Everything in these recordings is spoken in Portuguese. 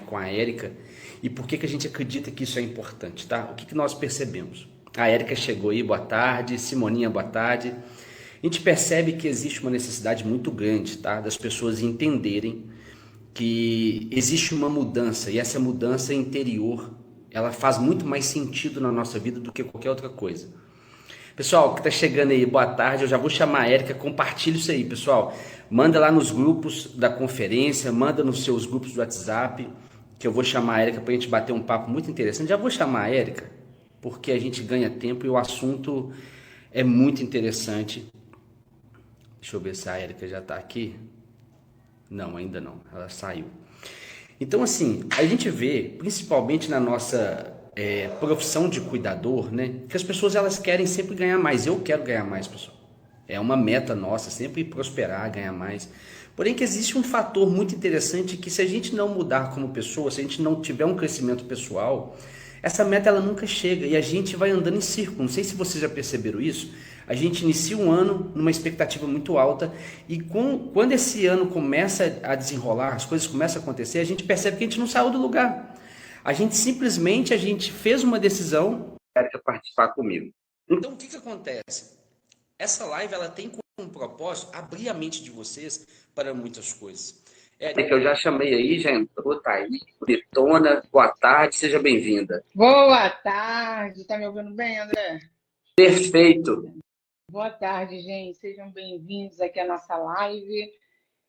com a Érica e por que que a gente acredita que isso é importante, tá? O que que nós percebemos? A Érica chegou aí, boa tarde. Simoninha, boa tarde. A gente percebe que existe uma necessidade muito grande, tá? Das pessoas entenderem que existe uma mudança e essa mudança interior, ela faz muito mais sentido na nossa vida do que qualquer outra coisa. Pessoal, que está chegando aí, boa tarde. Eu já vou chamar a Érica, compartilha isso aí, pessoal. Manda lá nos grupos da conferência, manda nos seus grupos do WhatsApp, que eu vou chamar a Érica para a gente bater um papo muito interessante. Já vou chamar a Érica, porque a gente ganha tempo e o assunto é muito interessante. Deixa eu ver se a Érica já está aqui. Não, ainda não, ela saiu. Então, assim, a gente vê, principalmente na nossa profissão de cuidador, né, que as pessoas elas querem sempre ganhar mais. Eu quero ganhar mais, pessoal. É uma meta nossa, sempre prosperar, ganhar mais. Porém, que existe um fator muito interessante que se a gente não mudar como pessoa, se a gente não tiver um crescimento pessoal, essa meta ela nunca chega e a gente vai andando em círculo. Não sei se vocês já perceberam isso. A gente inicia um ano numa expectativa muito alta e quando esse ano começa a desenrolar, as coisas começam a acontecer, a gente percebe que a gente não saiu do lugar. A gente fez uma decisão para participar comigo. Então, o que que acontece? Essa live ela tem como propósito abrir a mente de vocês para muitas coisas. Érica, eu já chamei aí, já entrou, tá aí. Britona, boa tarde, seja bem-vinda. Boa tarde, tá me ouvindo bem, André? Perfeito. Boa tarde, gente. Sejam bem-vindos aqui à nossa live.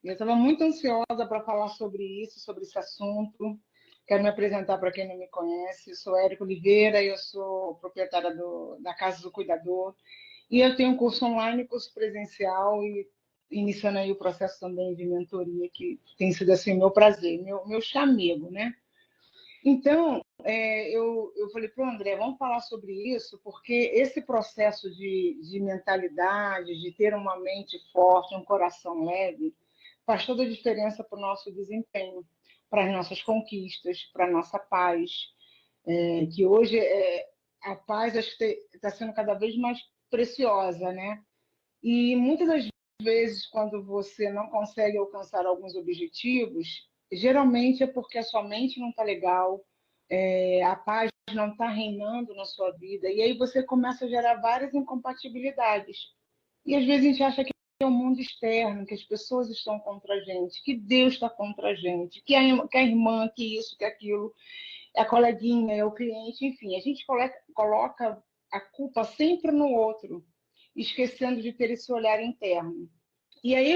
Eu estava muito ansiosa para falar sobre isso, sobre esse assunto. Quero me apresentar para quem não me conhece. Eu sou Érica Oliveira, eu sou proprietária da Casa do Cuidador. E eu tenho um curso online, curso presencial e iniciando aí o processo também de mentoria, que tem sido assim meu prazer, meu chamego, né? Então, eu falei para o André, vamos falar sobre isso, porque esse processo de mentalidade, de ter uma mente forte, um coração leve, faz toda a diferença para o nosso desempenho, para as nossas conquistas, para a nossa paz, que hoje a paz está sendo cada vez mais preciosa, né? E muitas das vezes, quando você não consegue alcançar alguns objetivos, geralmente é porque a sua mente não está legal, a paz não está reinando na sua vida, e aí você começa a gerar várias incompatibilidades. E às vezes a gente acha que é o mundo externo, que as pessoas estão contra a gente, que Deus está contra a gente, que a irmã, que isso, que aquilo, a coleguinha, é o cliente, enfim, a gente coloca a culpa sempre no outro, esquecendo de ter esse olhar interno. E aí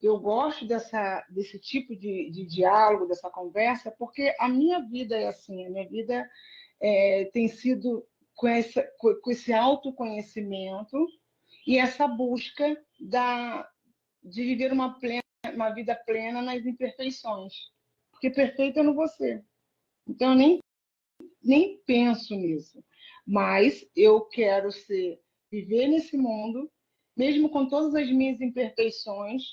eu gosto desse tipo de diálogo, dessa conversa, porque a minha vida é assim, a minha vida tem sido com esse autoconhecimento e essa busca de viver uma vida plena nas imperfeições. Porque perfeito eu não vou ser. Então, eu nem penso nisso. Mas eu quero viver nesse mundo, mesmo com todas as minhas imperfeições,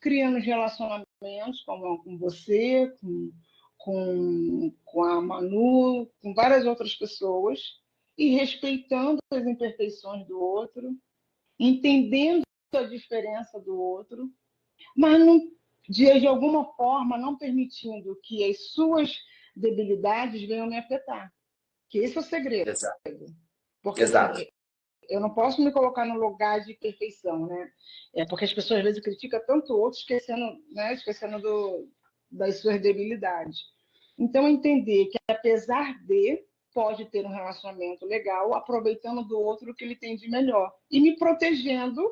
criando relacionamentos com você, com a Manu, com várias outras pessoas, e respeitando as imperfeições do outro, entendendo a diferença do outro, mas não, de alguma forma não permitindo que as suas debilidades venham me afetar. Que esse é o segredo. Exato. Porque Exato. assim, eu não posso me colocar no lugar de perfeição, né? Porque as pessoas às vezes criticam tanto o outro, esquecendo das suas debilidades. Então, entender que apesar de pode ter um relacionamento legal, aproveitando do outro o que ele tem de melhor e me protegendo,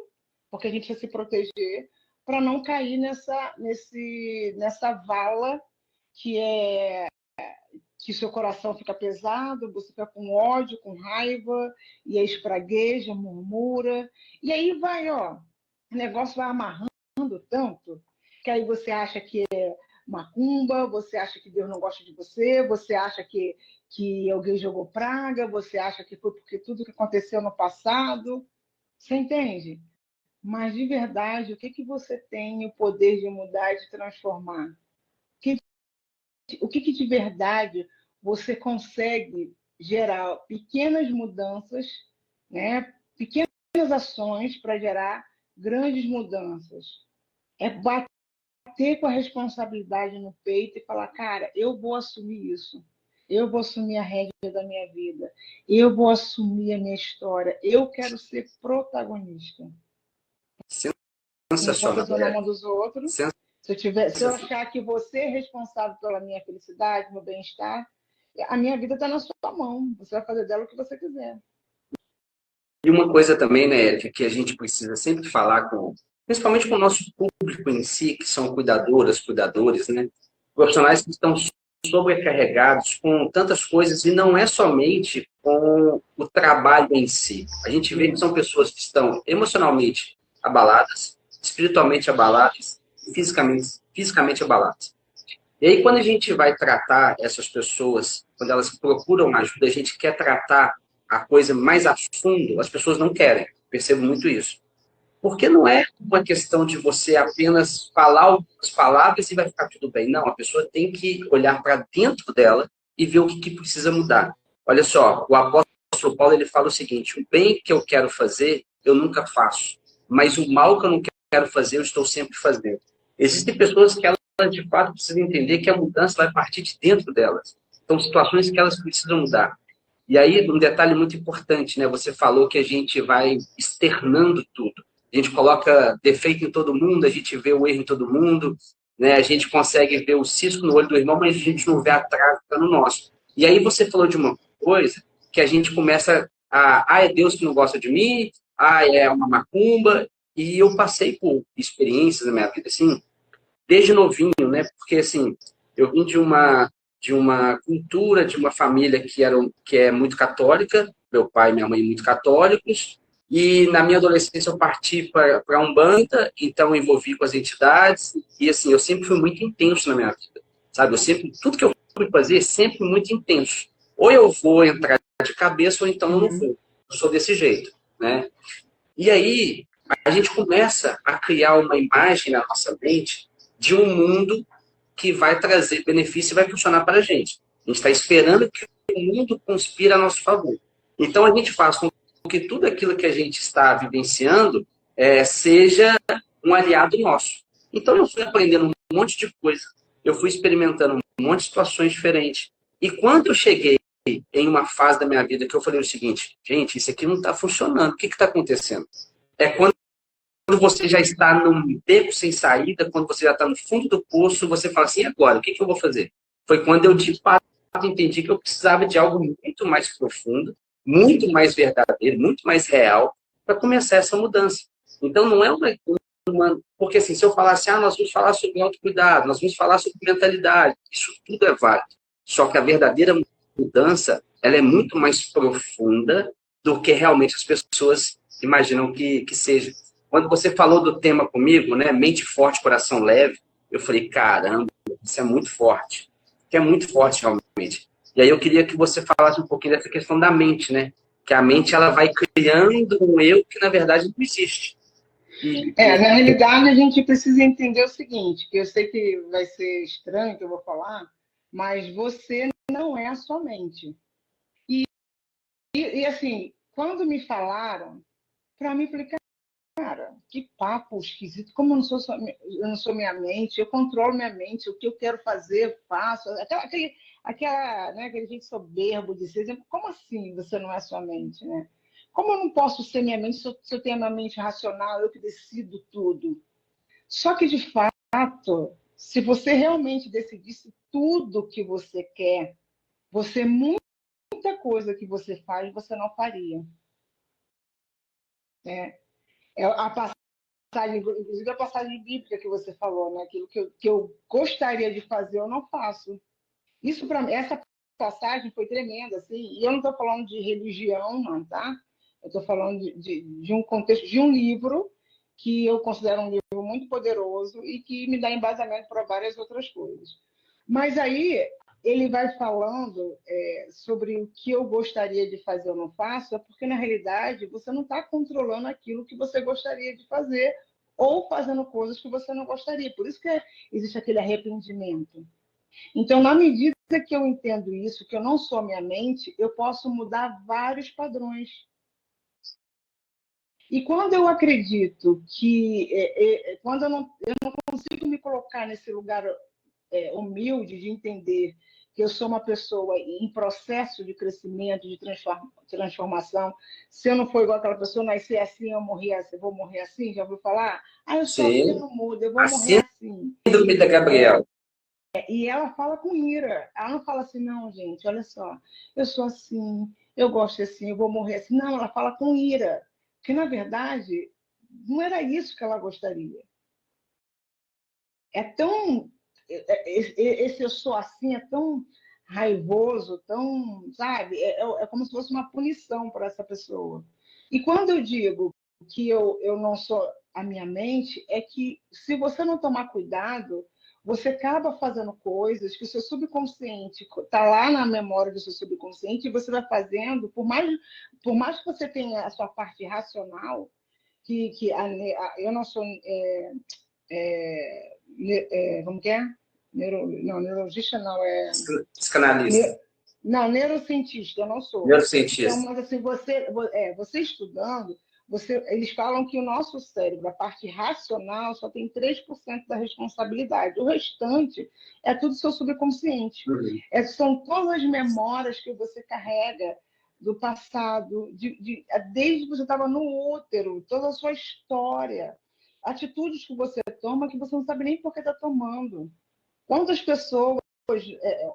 porque a gente precisa se proteger para não cair nessa vala que é que seu coração fica pesado, você fica com ódio, com raiva, e aí espragueja, murmura, e aí o negócio vai amarrando tanto, que aí você acha que é macumba, você acha que Deus não gosta de você, você acha que alguém jogou praga, você acha que foi porque tudo que aconteceu no passado, você entende? Mas, de verdade, o que você tem o poder de mudar e de transformar? O que de verdade você consegue gerar pequenas mudanças, né? Pequenas ações para gerar grandes mudanças. É bater bater com a responsabilidade no peito e falar, cara, eu vou assumir isso. Eu vou assumir a rédea da minha vida. Eu vou assumir a minha história. Eu quero ser protagonista. Enquanto eu Sensacional. estou na mão dos outros, Sen- se eu achar que você é responsável pela minha felicidade, meu bem-estar, a minha vida está na sua mão. Você vai fazer dela o que você quiser. E uma coisa também, né, Érica, que a gente precisa sempre falar principalmente com o nosso público em si, que são cuidadoras, cuidadores, né, profissionais que estão sobrecarregados com tantas coisas e não é somente com o trabalho em si. A gente vê que são pessoas que estão emocionalmente abaladas, espiritualmente abaladas, fisicamente abaladas. E aí, quando a gente vai tratar essas pessoas, quando elas procuram ajuda, a gente quer tratar a coisa mais a fundo, as pessoas não querem. Percebo muito isso. Porque não é uma questão de você apenas falar algumas palavras e vai ficar tudo bem. Não, a pessoa tem que olhar para dentro dela e ver o que precisa mudar. Olha só, o apóstolo Paulo ele fala o seguinte: o bem que eu quero fazer, eu nunca faço. Mas o mal que eu não quero fazer, eu estou sempre fazendo. Existem pessoas que elas, de fato, precisam entender que a mudança vai partir de dentro delas. São situações que elas precisam mudar. E aí, um detalhe muito importante, né? Você falou que a gente vai externando tudo. A gente coloca defeito em todo mundo, a gente vê o erro em todo mundo, né? A gente consegue ver o cisco no olho do irmão, mas a gente não vê a trave no nosso. E aí você falou de uma coisa que a gente começa é Deus que não gosta de mim, é uma macumba, e eu passei por experiências na minha vida, assim, desde novinho, né? Porque, assim, eu vim de uma cultura, de uma família que é muito católica, meu pai e minha mãe muito católicos, e na minha adolescência eu parti para a Umbanda, então eu envolvi com as entidades, e assim, eu sempre fui muito intenso na minha vida, sabe? Tudo que eu fui fazer, sempre muito intenso. Ou eu vou entrar de cabeça, ou então eu não vou. Eu sou desse jeito, né? E aí, a gente começa a criar uma imagem na nossa mente de um mundo que vai trazer benefício e vai funcionar para a gente. A gente está esperando que o mundo conspire a nosso favor. Então, a gente faz com que tudo aquilo que a gente está vivenciando seja um aliado nosso. Então, eu fui aprendendo um monte de coisa. Eu fui experimentando um monte de situações diferentes. E quando eu cheguei em uma fase da minha vida que eu falei o seguinte: gente, isso aqui não está funcionando. O que está acontecendo? É quando você já está num beco sem saída, quando você já está no fundo do poço, você fala assim: e agora? O que eu vou fazer? Foi quando eu, de fato, entendi que eu precisava de algo muito mais profundo, muito mais verdadeiro, muito mais real, para começar essa mudança. Então, não é uma. Porque, assim, se eu falasse, nós vamos falar sobre autocuidado, nós vamos falar sobre mentalidade, isso tudo é válido. Só que a verdadeira mudança, ela é muito mais profunda do que realmente as pessoas imaginam que seja. Quando você falou do tema comigo, né, mente forte, coração leve, eu falei, caramba, isso é muito forte. Que é muito forte, realmente. E aí eu queria que você falasse um pouquinho dessa questão da mente, né? Que a mente, ela vai criando um eu que, na verdade, não existe. Na realidade, a gente precisa entender o seguinte, que eu sei que vai ser estranho o que eu vou falar, mas você não é a sua mente. E assim, quando me falaram, para mim, falei, cara, que papo esquisito, como eu não sou minha mente, eu controlo minha mente, o que eu quero fazer, eu faço. Aquele gente soberbo de ser, como assim você não é sua mente, né? Como eu não posso ser minha mente se eu tenho a minha mente racional, eu que decido tudo? Só que, de fato, se você realmente decidisse tudo que você quer, muita coisa que você faz, você não faria. Né? A passagem, inclusive a passagem bíblica que você falou, né? Aquilo que eu gostaria de fazer, eu não faço. Isso para mim, essa passagem foi tremenda, assim. E eu não estou falando de religião, não, tá? Eu estou falando de um contexto de um livro que eu considero um livro muito poderoso e que me dá embasamento para várias outras coisas. Mas aí ele vai falando sobre o que eu gostaria de fazer ou não faço, é porque, na realidade, você não está controlando aquilo que você gostaria de fazer ou fazendo coisas que você não gostaria. Por isso que existe aquele arrependimento. Então, na medida que eu entendo isso, que eu não sou minha mente, eu posso mudar vários padrões. E quando eu acredito que, quando eu não consigo me colocar nesse lugar humilde de entender que eu sou uma pessoa em processo de crescimento, de transformação. Se eu não for igual aquela pessoa, nascer assim, eu morrer assim, vou morrer assim, já ouviu falar? Ah, eu sou assim, eu Sim. não mudo, eu vou A morrer assim. síndrome da Gabriela. E ela fala com ira. Ela não fala assim, não, gente, olha só, eu sou assim, eu gosto assim, eu vou morrer assim. Não, ela fala com ira. Porque, na verdade, não era isso que ela gostaria. É tão. Esse eu sou assim é tão raivoso, tão. Sabe? É como se fosse uma punição para essa pessoa. E quando eu digo que eu não sou a minha mente, é que se você não tomar cuidado, você acaba fazendo coisas que o seu subconsciente está lá na memória do seu subconsciente e você vai fazendo, por mais que você tenha a sua parte racional, eu não sou como que é? Não, neurologista não, Psicanalista. não, neurocientista, eu não sou. Então, Neurocientista. mas assim, você estudando, eles falam que o nosso cérebro, a parte racional, só tem 3% da responsabilidade. O restante é tudo seu subconsciente. Uhum. São todas as memórias que você carrega do passado, desde que você estava no útero, toda a sua história, atitudes que você toma que você não sabe nem por que está tomando. Quantas pessoas.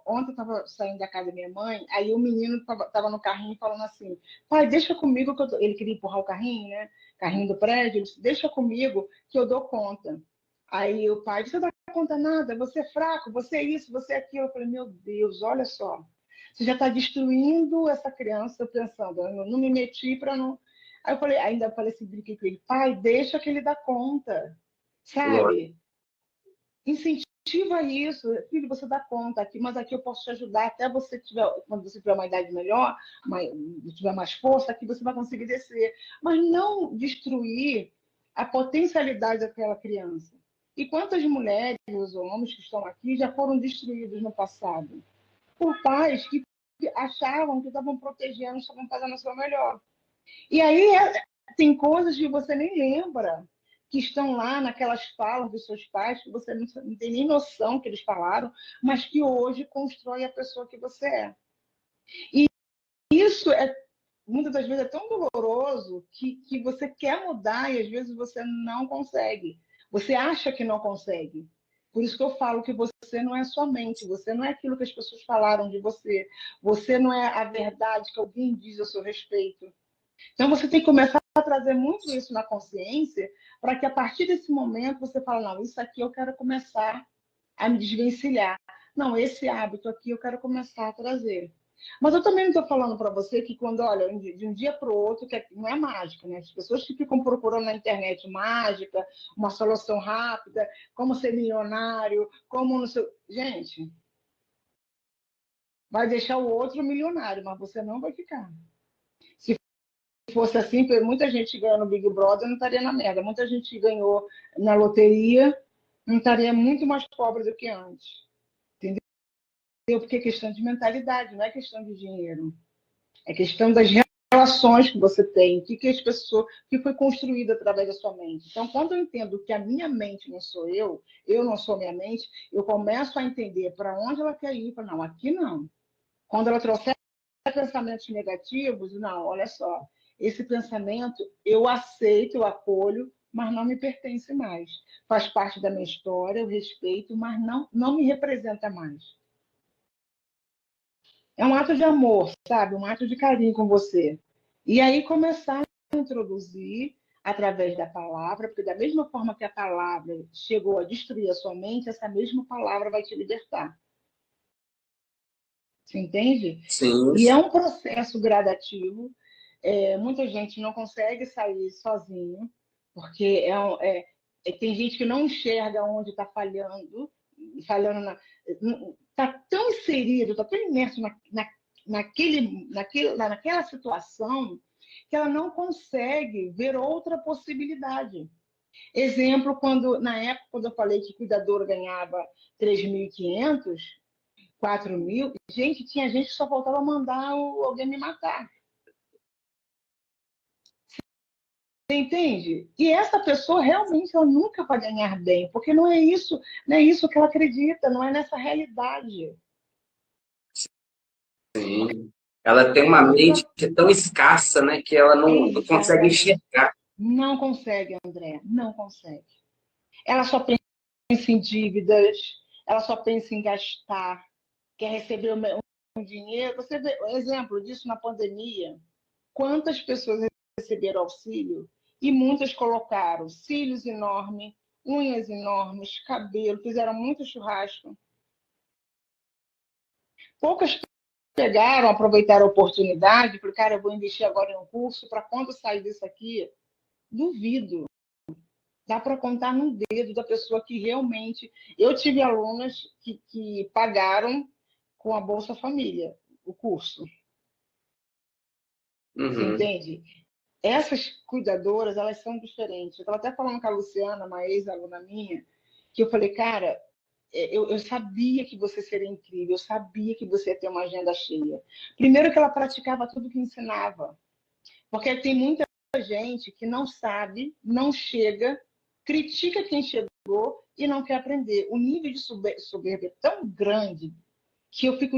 Ontem eu estava saindo da casa da minha mãe, aí o menino estava no carrinho falando assim: pai, deixa comigo que eu ele queria empurrar o carrinho, né? Carrinho do prédio, ele disse: deixa comigo que eu dou conta. Aí o pai disse: você não dá conta nada, você é fraco, você é isso, você é aquilo. Eu falei: meu Deus, olha só, você já está destruindo essa criança pensando, eu não me meti para não. Aí eu falei, ainda falei assim, brinquei com ele: pai, deixa que ele dá conta, Lógico. sabe? Incentiva isso, filho, você dá conta aqui, mas aqui eu posso te ajudar até você tiver, quando você tiver uma idade melhor, tiver mais força, aqui você vai conseguir descer. Mas não destruir a potencialidade daquela criança. E quantas mulheres ou homens que estão aqui já foram destruídos no passado por pais que achavam que estavam protegendo, estavam fazendo a sua melhor. E aí tem coisas que você nem lembra, que estão lá naquelas falas dos seus pais, que você não tem nem noção que eles falaram, mas que hoje constrói a pessoa que você é. E isso muitas das vezes é tão doloroso que você quer mudar e às vezes você não consegue. Você acha que não consegue. Por isso que eu falo que você não é sua mente, você não é aquilo que as pessoas falaram de você, você não é a verdade que alguém diz a seu respeito. Então, você tem que começar a trazer muito isso na consciência, para que a partir desse momento você fale: não, isso aqui eu quero começar a me desvencilhar. Não, esse hábito aqui eu quero começar a trazer. Mas eu também não estou falando para você que quando, olha, de um dia para o outro, que não é mágica, né? As pessoas que ficam procurando na internet mágica, uma solução rápida, como ser milionário, como não sei. Gente, vai deixar o outro milionário, mas você não vai ficar. Se fosse assim, muita gente ganhou no Big Brother não estaria na merda. Muita gente ganhou na loteria não estaria muito mais pobre do que antes. Entendeu? Porque é questão de mentalidade, não é questão de dinheiro. É questão das relações que você tem, o que as pessoas, que foi construído através da sua mente. Então, quando eu entendo que a minha mente não sou eu não sou minha mente, eu começo a entender para onde ela quer ir, para não, aqui não. Quando ela trouxer pensamentos negativos, não, olha só, esse pensamento eu aceito, eu acolho, mas não me pertence mais. Faz parte da minha história, eu respeito, mas não me representa mais. É um ato de amor, sabe? Um ato de carinho com você. E aí começar a introduzir através da palavra, porque da mesma forma que a palavra chegou a destruir a sua mente, essa mesma palavra vai te libertar. Você entende? Sim. E é um processo gradativo. Muita gente não consegue sair sozinho, porque tem gente que não enxerga onde está falhando, está tão inserido, está tão imerso naquela situação que ela não consegue ver outra possibilidade. Exemplo, na época, quando eu falei que cuidador ganhava 3.500, 4.000, gente, tinha gente que só faltava mandar alguém me matar. entende? E essa pessoa realmente ela nunca vai ganhar bem, porque não é isso que ela acredita, não é nessa realidade. Sim. Ela tem uma mente tão escassa, né, que ela não consegue enxergar. Não consegue, André, não consegue. Ela só pensa em dívidas, ela só pensa em gastar, quer receber um dinheiro. Você vê um exemplo disso na pandemia. Quantas pessoas receberam auxílio e muitas colocaram cílios enormes, unhas enormes, cabelo, fizeram muito churrasco. Poucas pegaram, aproveitaram a oportunidade, porque, cara, eu vou investir agora em um curso, para quando sair disso aqui, duvido. Dá para contar no dedo da pessoa que realmente... Eu tive alunas que pagaram com a Bolsa Família o curso. Você entende? Essas cuidadoras, elas são diferentes. Eu estava até falando com a Luciana, uma ex-aluna minha, que eu falei, cara, eu sabia que você seria incrível, eu sabia que você ia ter uma agenda cheia. Primeiro que ela praticava tudo que ensinava. Porque tem muita gente que não sabe, não chega, critica quem chegou e não quer aprender. O nível de soberba é tão grande que eu fico,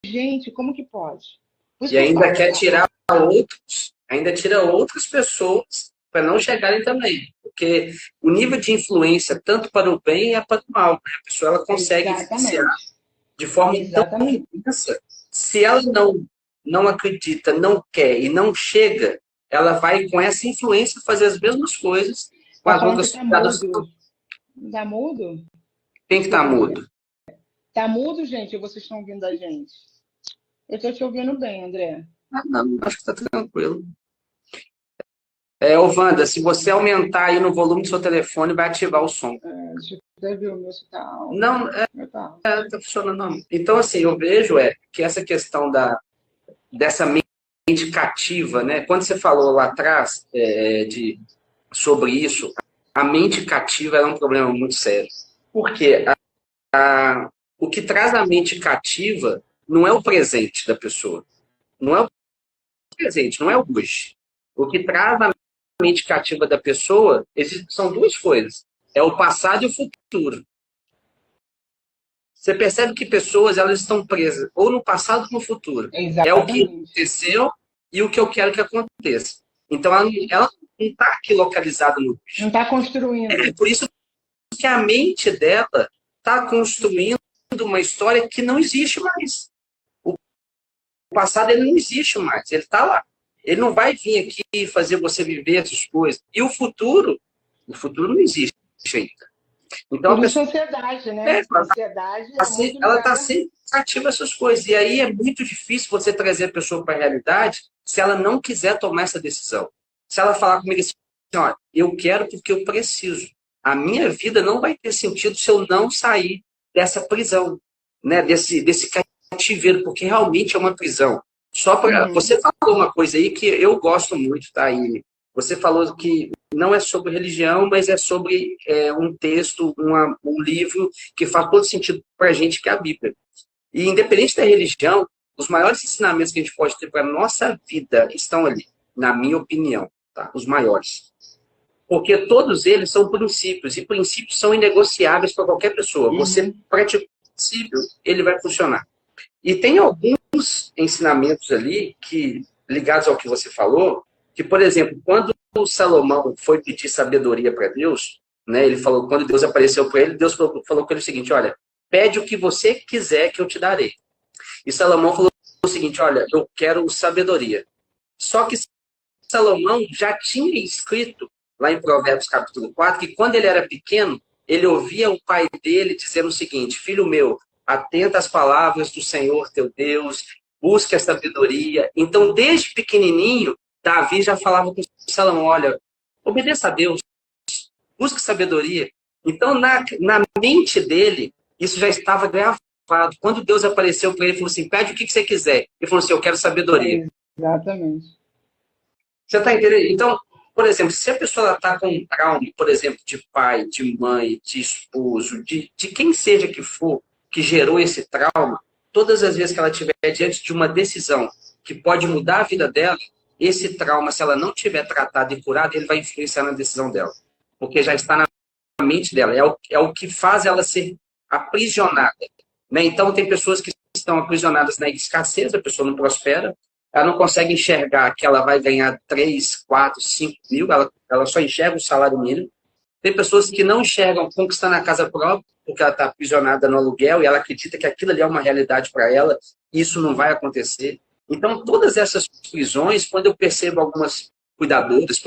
gente, como que pode? E ainda quer tirar outros, ainda tira outras pessoas para não chegarem também. Porque o nível de influência, tanto para o bem e para o mal, né? A pessoa ela consegue influenciar de forma tão intensa. Se ela não acredita, não quer e não chega, ela vai com essa influência fazer as mesmas coisas com as outras pessoas. Tá mudo? Quem que tá mudo? Tá mudo, gente? Ou vocês estão ouvindo a gente? Eu estou te ouvindo bem, André. Não, acho que tá tranquilo. Ô, Wanda, se você aumentar aí no volume do seu telefone, vai ativar o som. Deixa eu ver o meu se tá alto. Não, tá funcionando não. Então, assim, eu vejo que essa questão dessa mente cativa, né? Quando você falou lá atrás sobre isso, a mente cativa é um problema muito sério. Porque o que traz a mente cativa não é o presente da pessoa. Não é o presente, não é o hoje. O que traz a mente cativa da pessoa são duas coisas. É o passado e o futuro. Você percebe que pessoas elas estão presas ou no passado ou no futuro. Exatamente. É o que aconteceu e o que eu quero que aconteça. Então, ela não está aqui localizada no hoje. Não está construindo. É por isso que a mente dela está construindo uma história que não existe mais. O passado ele não existe mais, ele está lá. Ele não vai vir aqui e fazer você viver essas coisas. E o futuro não existe ainda. Então, a sociedade, né? A sociedade ela está sempre ativa essas coisas. E aí é muito difícil você trazer a pessoa para a realidade se ela não quiser tomar essa decisão. Se ela falar comigo assim, ó, eu quero porque eu preciso. A minha vida não vai ter sentido se eu não sair dessa prisão, né? desse cativeiro, porque realmente é uma prisão. Só para você falou uma coisa aí que eu gosto muito, tá, Ine? Você falou que não é sobre religião, mas é sobre um texto, um livro que faz todo sentido para a gente, que é a Bíblia. E independente da religião, os maiores ensinamentos que a gente pode ter para a nossa vida estão ali, na minha opinião, tá? Os maiores. Porque todos eles são princípios, e princípios são inegociáveis para qualquer pessoa. Você pratica o princípio, ele vai funcionar. E tem alguns ensinamentos ali, ligados ao que você falou, que, por exemplo, quando o Salomão foi pedir sabedoria para Deus, né, ele falou, quando Deus apareceu para ele, Deus falou com ele o seguinte, olha, pede o que você quiser que eu te darei. E Salomão falou o seguinte, olha, eu quero sabedoria. Só que Salomão já tinha escrito, lá em Provérbios capítulo 4, que quando ele era pequeno, ele ouvia o pai dele dizendo o seguinte, filho meu, atenta às palavras do Senhor teu Deus, busque a sabedoria. Então, desde pequenininho, Davi já falava com Salomão, olha, obedeça a Deus, busque sabedoria. Então, na mente dele, isso já estava gravado. Quando Deus apareceu para ele, ele falou assim, pede o que você quiser. Ele falou assim, eu quero sabedoria. Exatamente. Você está entendendo? Então, por exemplo, se a pessoa está com um trauma, por exemplo, de pai, de mãe, de esposo, de quem seja que for, que gerou esse trauma, todas as vezes que ela estiver diante de uma decisão que pode mudar a vida dela, esse trauma, se ela não tiver tratado e curado, ele vai influenciar na decisão dela. Porque já está na mente dela. É o que faz ela ser aprisionada. Né? Então, tem pessoas que estão aprisionadas na escassez, a pessoa não prospera, ela não consegue enxergar que ela vai ganhar 3, 4, 5 mil, ela só enxerga o salário mínimo. Tem pessoas que não enxergam conquistando a casa própria, porque ela está aprisionada no aluguel e ela acredita que aquilo ali é uma realidade para ela, e isso não vai acontecer. Então, todas essas prisões, quando eu percebo algumas cuidadoras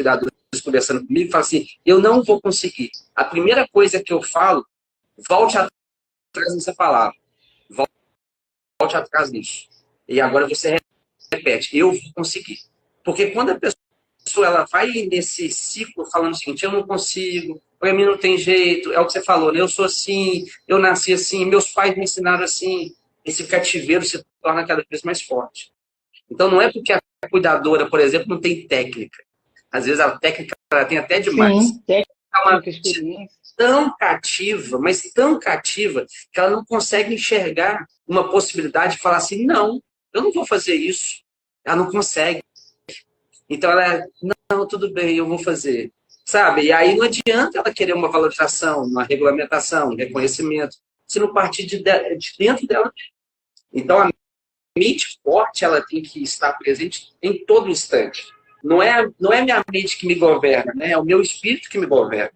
conversando comigo, falam assim, eu não vou conseguir. A primeira coisa que eu falo, volte atrás nessa palavra. Volte atrás nisso. E agora você repete, eu vou conseguir. Porque quando a pessoa ela vai nesse ciclo falando o seguinte, eu não consigo, para mim não tem jeito, é o que você falou, né? Eu sou assim, eu nasci assim, meus pais me ensinaram assim, esse cativeiro se torna cada vez mais forte. Então não é porque a cuidadora, por exemplo, não tem técnica. Às vezes a técnica ela tem até demais. Sim, técnica, É uma experiência. tão cativa, mas tão cativa, que ela não consegue enxergar uma possibilidade de falar assim, não, eu não vou fazer isso. Ela não consegue. Então ela, não, tudo bem, eu vou fazer. Sabe? E aí não adianta ela querer uma valorização, uma regulamentação, um reconhecimento, se não partir de dentro dela. Então a mente forte ela tem que estar presente em todo instante. Não é minha mente que me governa, né? É o meu espírito que me governa.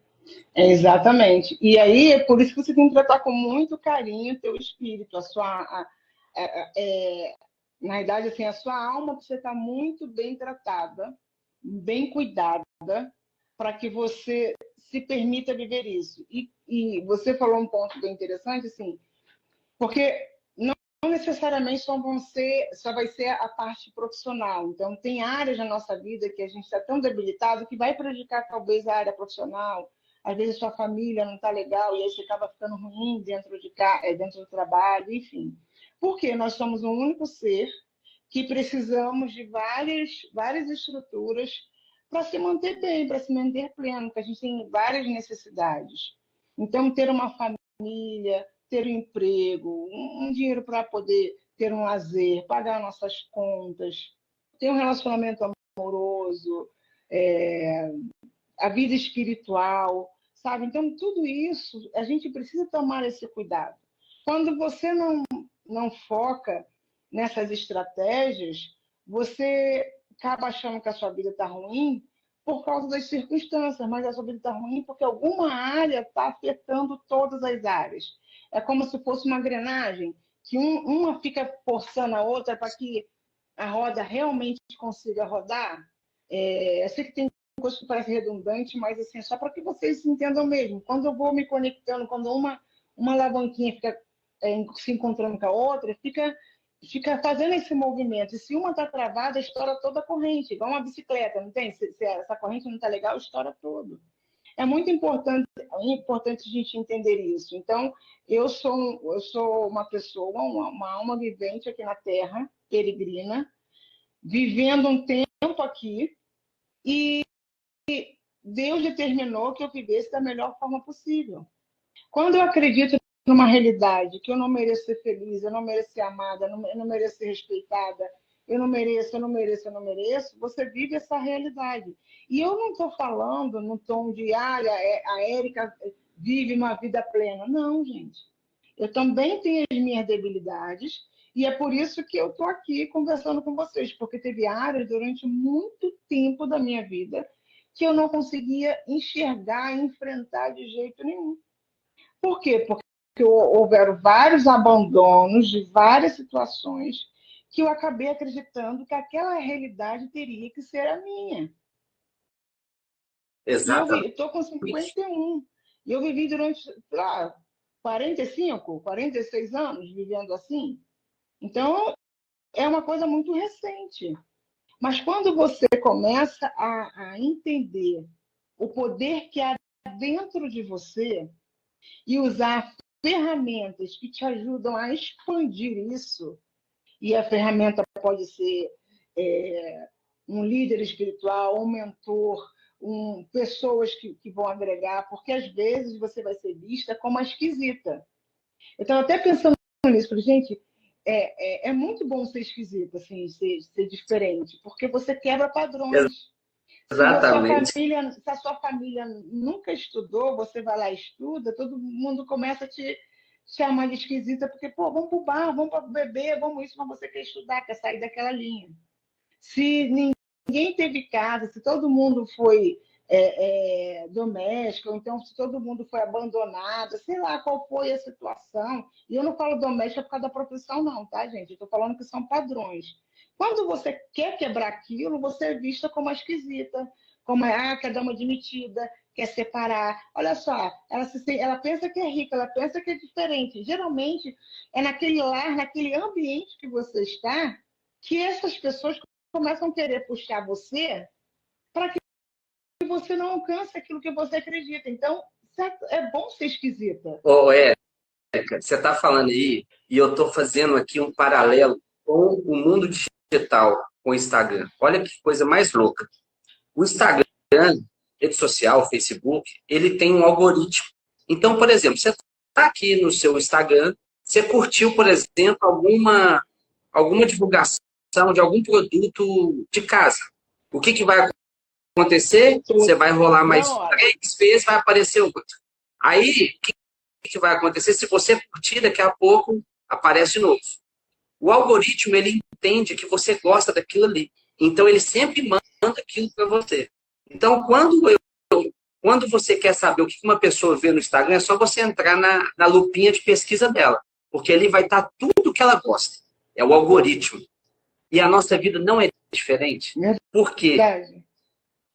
Exatamente. E aí, é por isso que você tem que tratar com muito carinho o teu espírito, a sua... na verdade, assim, a sua alma precisa estar muito bem tratada, bem cuidada, para que você se permita viver isso. E você falou um ponto bem interessante, assim, porque não necessariamente só vai ser a parte profissional. Então, tem áreas da nossa vida que a gente está tão debilitado que vai prejudicar talvez a área profissional. Às vezes a sua família não está legal e aí você acaba ficando ruim dentro do trabalho, enfim. Porque nós somos um único ser que precisamos de várias estruturas para se manter bem, para se manter pleno, porque a gente tem várias necessidades. Então, ter uma família, ter um emprego, um dinheiro para poder ter um lazer, pagar nossas contas, ter um relacionamento amoroso, a vida espiritual, sabe? Então, tudo isso, a gente precisa tomar esse cuidado. Quando você não foca nessas estratégias, você acaba achando que a sua vida está ruim por causa das circunstâncias, mas a sua vida está ruim porque alguma área está afetando todas as áreas. É como se fosse uma engrenagem, que uma fica forçando a outra para que a roda realmente consiga rodar. Eu sei que tem coisa que parece redundante, mas assim, só para que vocês entendam mesmo. Quando eu vou me conectando, quando uma alavanquinha fica se encontrando com a outra, fica fazendo esse movimento. E se uma está travada, estoura toda a corrente, igual uma bicicleta, não tem? Se essa corrente não está legal, estoura tudo. É muito importante a gente entender isso. Então, eu sou uma pessoa, uma alma vivente aqui na Terra, peregrina, vivendo um tempo aqui, e Deus determinou que eu vivesse da melhor forma possível. Quando eu acredito numa realidade que eu não mereço ser feliz, eu não mereço ser amada, eu não mereço ser respeitada, eu não mereço, você vive essa realidade. E eu não estou falando no tom de a Érica vive uma vida plena. Não, gente. Eu também tenho as minhas debilidades e é por isso que eu estou aqui conversando com vocês, porque teve áreas durante muito tempo da minha vida que eu não conseguia enxergar e enfrentar de jeito nenhum. Por quê? Porque houveram vários abandonos de várias situações que eu acabei acreditando que aquela realidade teria que ser a minha. E eu Exatamente. estou com 51. E eu vivi durante 45, 46 anos vivendo assim. Então, é uma coisa muito recente. Mas quando você começa a entender o poder que há dentro de você e usar ferramentas que te ajudam a expandir isso, e a ferramenta pode ser um líder espiritual, um mentor, pessoas que vão agregar, porque às vezes você vai ser vista como a esquisita. Eu estava até pensando nisso, porque, gente, é muito bom ser esquisito, assim, ser diferente, porque você quebra padrões. Exatamente. Se a sua família nunca estudou, você vai lá e estuda, todo mundo começa a te chamar de esquisita, porque, pô, vamos pro bar, vamos para beber, vamos isso, mas você quer estudar, quer sair daquela linha. Se ninguém teve casa, se todo mundo foi doméstico, ou então se todo mundo foi abandonado, sei lá qual foi a situação. E eu não falo doméstica por causa da profissão, não, tá, gente? Eu estou falando que são padrões. Quando você quer quebrar aquilo, você é vista como a esquisita, como quer dar uma admitida, quer separar. Olha só, ela pensa que é rica, ela pensa que é diferente. Geralmente, é naquele lar, naquele ambiente que você está, que essas pessoas começam a querer puxar você para que você não alcance aquilo que você acredita. Então, é bom ser esquisita. Érica, você está falando aí, e eu estou fazendo aqui um paralelo com o mundo digital, com o Instagram. Olha que coisa mais louca. O Instagram, rede social, Facebook, ele tem um algoritmo. Então, por exemplo, você está aqui no seu Instagram, você curtiu, por exemplo, alguma divulgação de algum produto de casa. O que vai acontecer? Você vai rolar mais 3 vezes, vai aparecer outro. Aí, o que vai acontecer? Se você curtir, daqui a pouco aparece de novo. O algoritmo, ele entende que você gosta daquilo ali. Então, ele sempre manda aquilo para você. Então, quando você quer saber o que uma pessoa vê no Instagram, é só você entrar na lupinha de pesquisa dela. Porque ali vai estar tudo que ela gosta. É o algoritmo. E a nossa vida não é diferente. Por quê?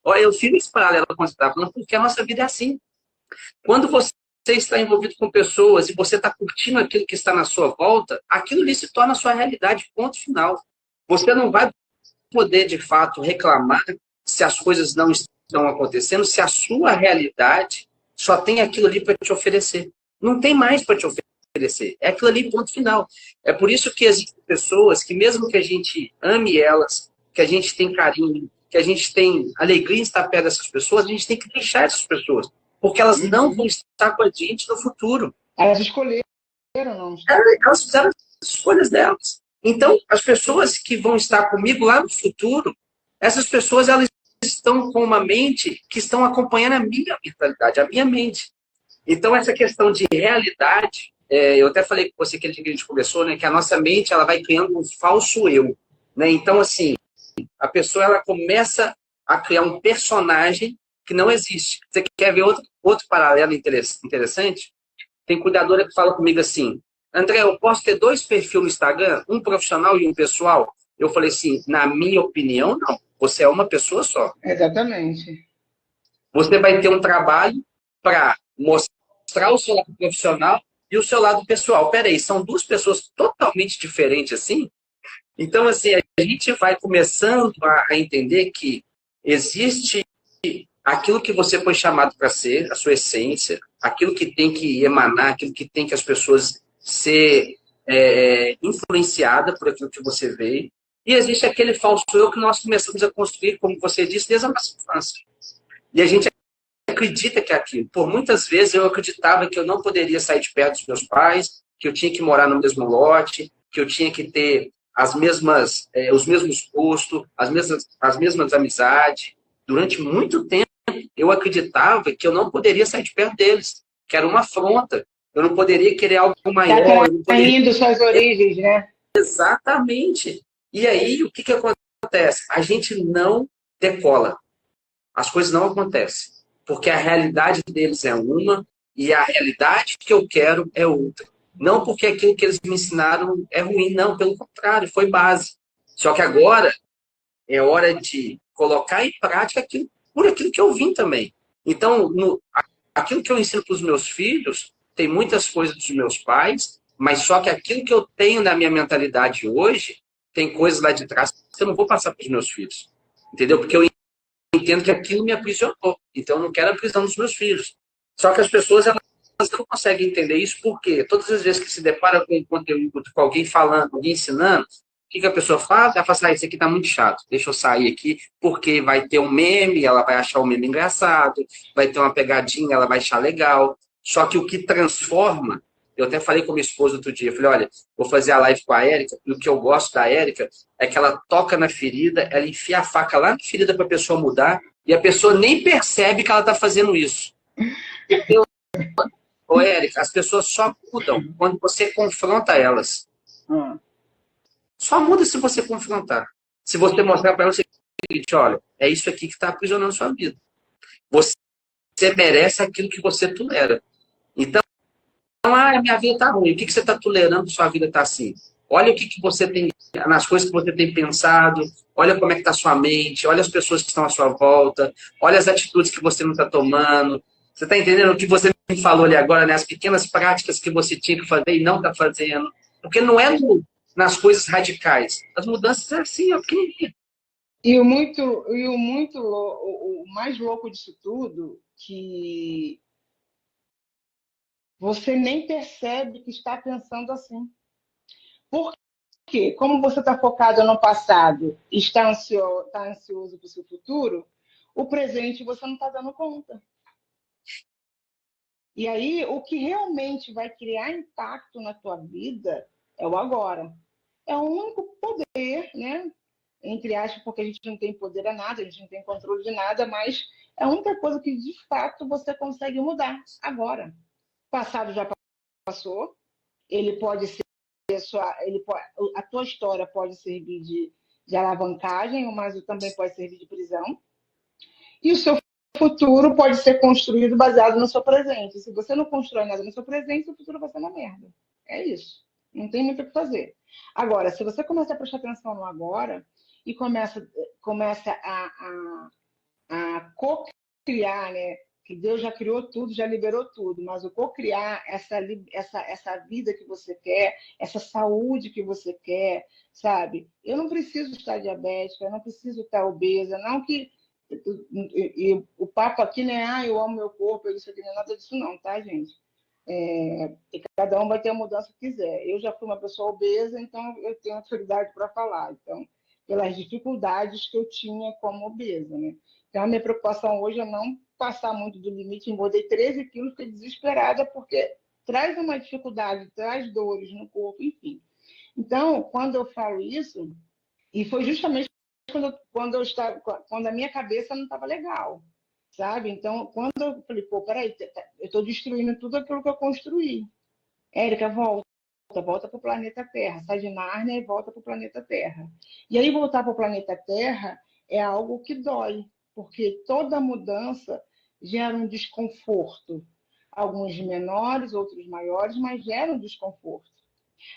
Olha, eu fiz esse paralelo com você estava falando, porque a nossa vida é assim. Quando você está envolvido com pessoas e você está curtindo aquilo que está na sua volta, aquilo ali se torna a sua realidade, ponto final. Você não vai poder, de fato, reclamar se as coisas não estão acontecendo, se a sua realidade só tem aquilo ali para te oferecer. Não tem mais para te oferecer. É aquilo ali, ponto final. É por isso que existem pessoas que, mesmo que a gente ame elas, que a gente tem carinho, que a gente tem alegria em estar perto dessas pessoas, a gente tem que deixar essas pessoas. Porque elas não vão estar com a gente no futuro. Elas escolheram, não. Elas fizeram as escolhas delas. Então, as pessoas que vão estar comigo lá no futuro, essas pessoas, elas estão com uma mente que estão acompanhando a minha mentalidade, a minha mente. Então, essa questão de realidade, eu até falei com você aquele dia que a gente conversou, né, que a nossa mente ela vai criando um falso eu. Né? Então, assim, a pessoa ela começa a criar um personagem que não existe. Você quer ver outro paralelo interessante? Tem cuidadora que fala comigo assim, André, eu posso ter 2 perfis no Instagram, um profissional e um pessoal? Eu falei assim, na minha opinião, não. Você é uma pessoa só. Exatamente. Você vai ter um trabalho para mostrar o seu lado profissional e o seu lado pessoal. Peraí, são 2 pessoas totalmente diferentes assim? Então, assim, a gente vai começando a entender que existe aquilo que você foi chamado para ser, a sua essência, aquilo que tem que emanar, aquilo que tem que as pessoas ser influenciadas por aquilo que você vê. E existe aquele falso eu que nós começamos a construir, como você disse, desde a nossa infância. E a gente acredita que é aquilo. Por muitas vezes eu acreditava que eu não poderia sair de perto dos meus pais, que eu tinha que morar no mesmo lote, que eu tinha que ter os mesmos gostos, as mesmas amizades. Durante muito tempo, eu acreditava que eu não poderia sair de perto deles, que era uma afronta. Eu não poderia querer algo maior. Está traindo suas origens, né? Exatamente. E aí, o que acontece? A gente não decola. As coisas não acontecem. Porque a realidade deles é uma e a realidade que eu quero é outra. Não porque aquilo que eles me ensinaram é ruim, não. Pelo contrário, foi base. Só que agora é hora de colocar em prática aquilo que eu vim também. Então, aquilo que eu ensino para os meus filhos tem muitas coisas dos meus pais, mas só que aquilo que eu tenho na minha mentalidade hoje tem coisas lá de trás que eu não vou passar para os meus filhos. Entendeu? Porque eu entendo que aquilo me aprisionou. Então, eu não quero a prisão dos meus filhos. Só que as pessoas elas não conseguem entender isso porque todas as vezes que se depara com um conteúdo, com alguém falando, alguém ensinando, o que a pessoa faz? Ela fala assim, isso aqui está muito chato, deixa eu sair aqui, porque vai ter um meme, ela vai achar o meme engraçado, vai ter uma pegadinha, ela vai achar legal. Só que o que transforma Eu até falei com minha esposa outro dia, falei, olha, vou fazer a live com a Érica, e o que eu gosto da Érica é que ela toca na ferida, ela enfia a faca lá na ferida para a pessoa mudar, e a pessoa nem percebe que ela está fazendo isso. Ô, Érica, as pessoas só mudam quando você confronta elas. Só muda se você confrontar. Se você mostrar para elas o seguinte, olha, é isso aqui que está aprisionando sua vida. Você merece aquilo que você tolera. Então, minha vida está ruim. O que você está tolerando que sua vida está assim? Olha o que você tem, nas coisas que você tem pensado, olha como é que está a sua mente, olha as pessoas que estão à sua volta, olha as atitudes que você não está tomando. Você está entendendo o que você me falou ali agora, né? As pequenas práticas que você tinha que fazer e não está fazendo. Porque não é nas coisas radicais. As mudanças é assim, ó, pequenininha. E o mais louco disso tudo, que você nem percebe que está pensando assim. Por quê? Como você está focado no passado e está ansioso para o seu futuro, o presente você não está dando conta. E aí, o que realmente vai criar impacto na tua vida é o agora. É o único poder, né? Entre aspas, porque a gente não tem poder a nada, a gente não tem controle de nada, mas é a única coisa que, de fato, você consegue mudar agora. O passado já passou, ele pode ser a tua história pode servir de alavancagem, mas também pode servir de prisão. E o seu futuro pode ser construído baseado no seu presente. Se você não constrói nada no seu presente, o futuro vai ser uma merda. É isso. Não tem muito o que fazer. Agora, se você começar a prestar atenção no agora e começa a co-criar, né? Que Deus já criou tudo, já liberou tudo, mas o co-criar essa vida que você quer, essa saúde que você quer, sabe? Eu não preciso estar diabética, eu não preciso estar obesa, não que e o papo aqui, né? Ah, eu amo meu corpo, isso aqui não é nada disso, não, tá, gente? E cada um vai ter a mudança que quiser. Eu já fui uma pessoa obesa, então eu tenho autoridade para falar. Então, pelas dificuldades que eu tinha como obesa, né? Então, a minha preocupação hoje é não passar muito do limite. Engordei 13 quilos, fiquei desesperada, porque traz uma dificuldade, traz dores no corpo, enfim. Então, quando eu falo isso, e foi justamente quando a minha cabeça não estava legal, sabe? Então, quando eu falei, pô, peraí, eu estou destruindo tudo aquilo que eu construí. Érica, volta para o planeta Terra, sai de Nárnia e volta para o planeta Terra. E aí, voltar para o planeta Terra é algo que dói, porque toda mudança gera um desconforto. Alguns menores, outros maiores, mas gera um desconforto.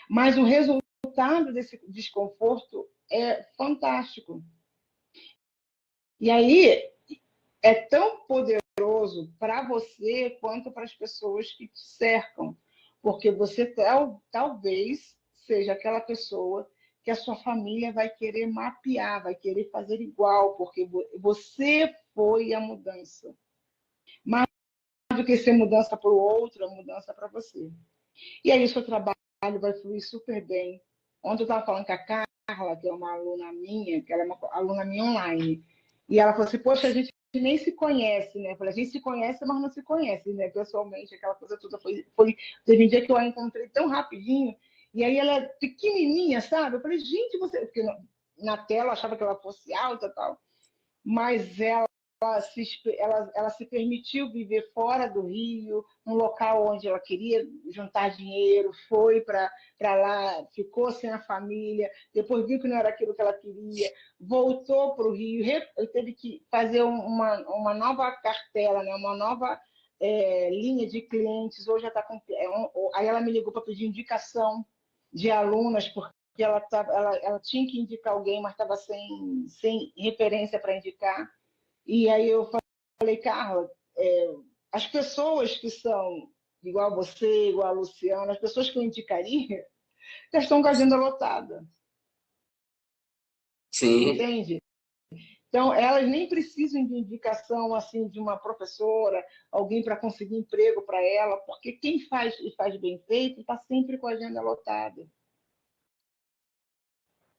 Mas o resultado desse desconforto é fantástico. E aí é tão poderoso para você quanto para as pessoas que te cercam, porque você talvez seja aquela pessoa que a sua família vai querer mapear, vai querer fazer igual, porque você foi a mudança. Mais do que ser mudança para o outro, é mudança para você. E aí o seu trabalho vai fluir super bem. Ontem eu estava falando com a Carla, que é uma aluna minha, que ela é uma aluna minha online, e ela falou assim, poxa, a gente nem se conhece, né? Eu falei, a gente se conhece, mas não se conhece, né? Pessoalmente, aquela coisa toda teve um dia que eu a encontrei tão rapidinho, e aí ela é pequenininha, sabe? Eu falei, gente, você... Porque na tela eu achava que ela fosse alta e tal, mas ela se permitiu viver fora do Rio, num local onde ela queria juntar dinheiro, foi para lá, ficou sem a família, depois viu que não era aquilo que ela queria, voltou para o Rio, teve que fazer uma nova cartela, né? Uma nova linha de clientes. Hoje aí ela me ligou para pedir indicação de alunas, porque ela tinha que indicar alguém, mas estava sem referência para indicar. E aí eu falei, Carla, as pessoas que são igual a você, igual a Luciana, as pessoas que eu indicaria, já estão com a agenda lotada. Sim. Entende? Então, elas nem precisam de indicação assim de uma professora, alguém para conseguir emprego para ela, porque quem faz e faz bem feito está sempre com a agenda lotada.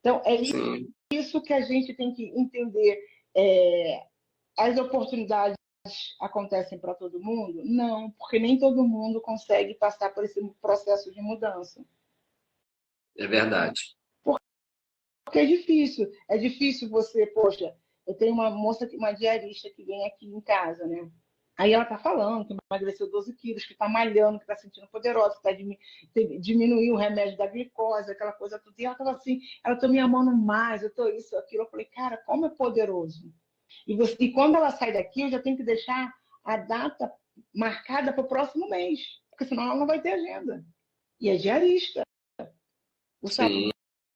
Então, é Sim. isso que a gente tem que entender. As oportunidades acontecem para todo mundo? Não, porque nem todo mundo consegue passar por esse processo de mudança. É verdade. Porque é difícil. É difícil você, poxa, eu tenho uma moça, uma diarista que vem aqui em casa, né? Aí ela tá falando que emagreceu 12 quilos, que tá malhando, que tá sentindo poderosa, que tá diminuiu o remédio da glicose, aquela coisa tudo. E ela tava assim, ela tô me amando mais, eu tô isso, aquilo. Eu falei, cara, como é poderoso. E quando ela sai daqui, eu já tenho que deixar a data marcada para o próximo mês, porque senão ela não vai ter agenda. E é diarista. O Sim.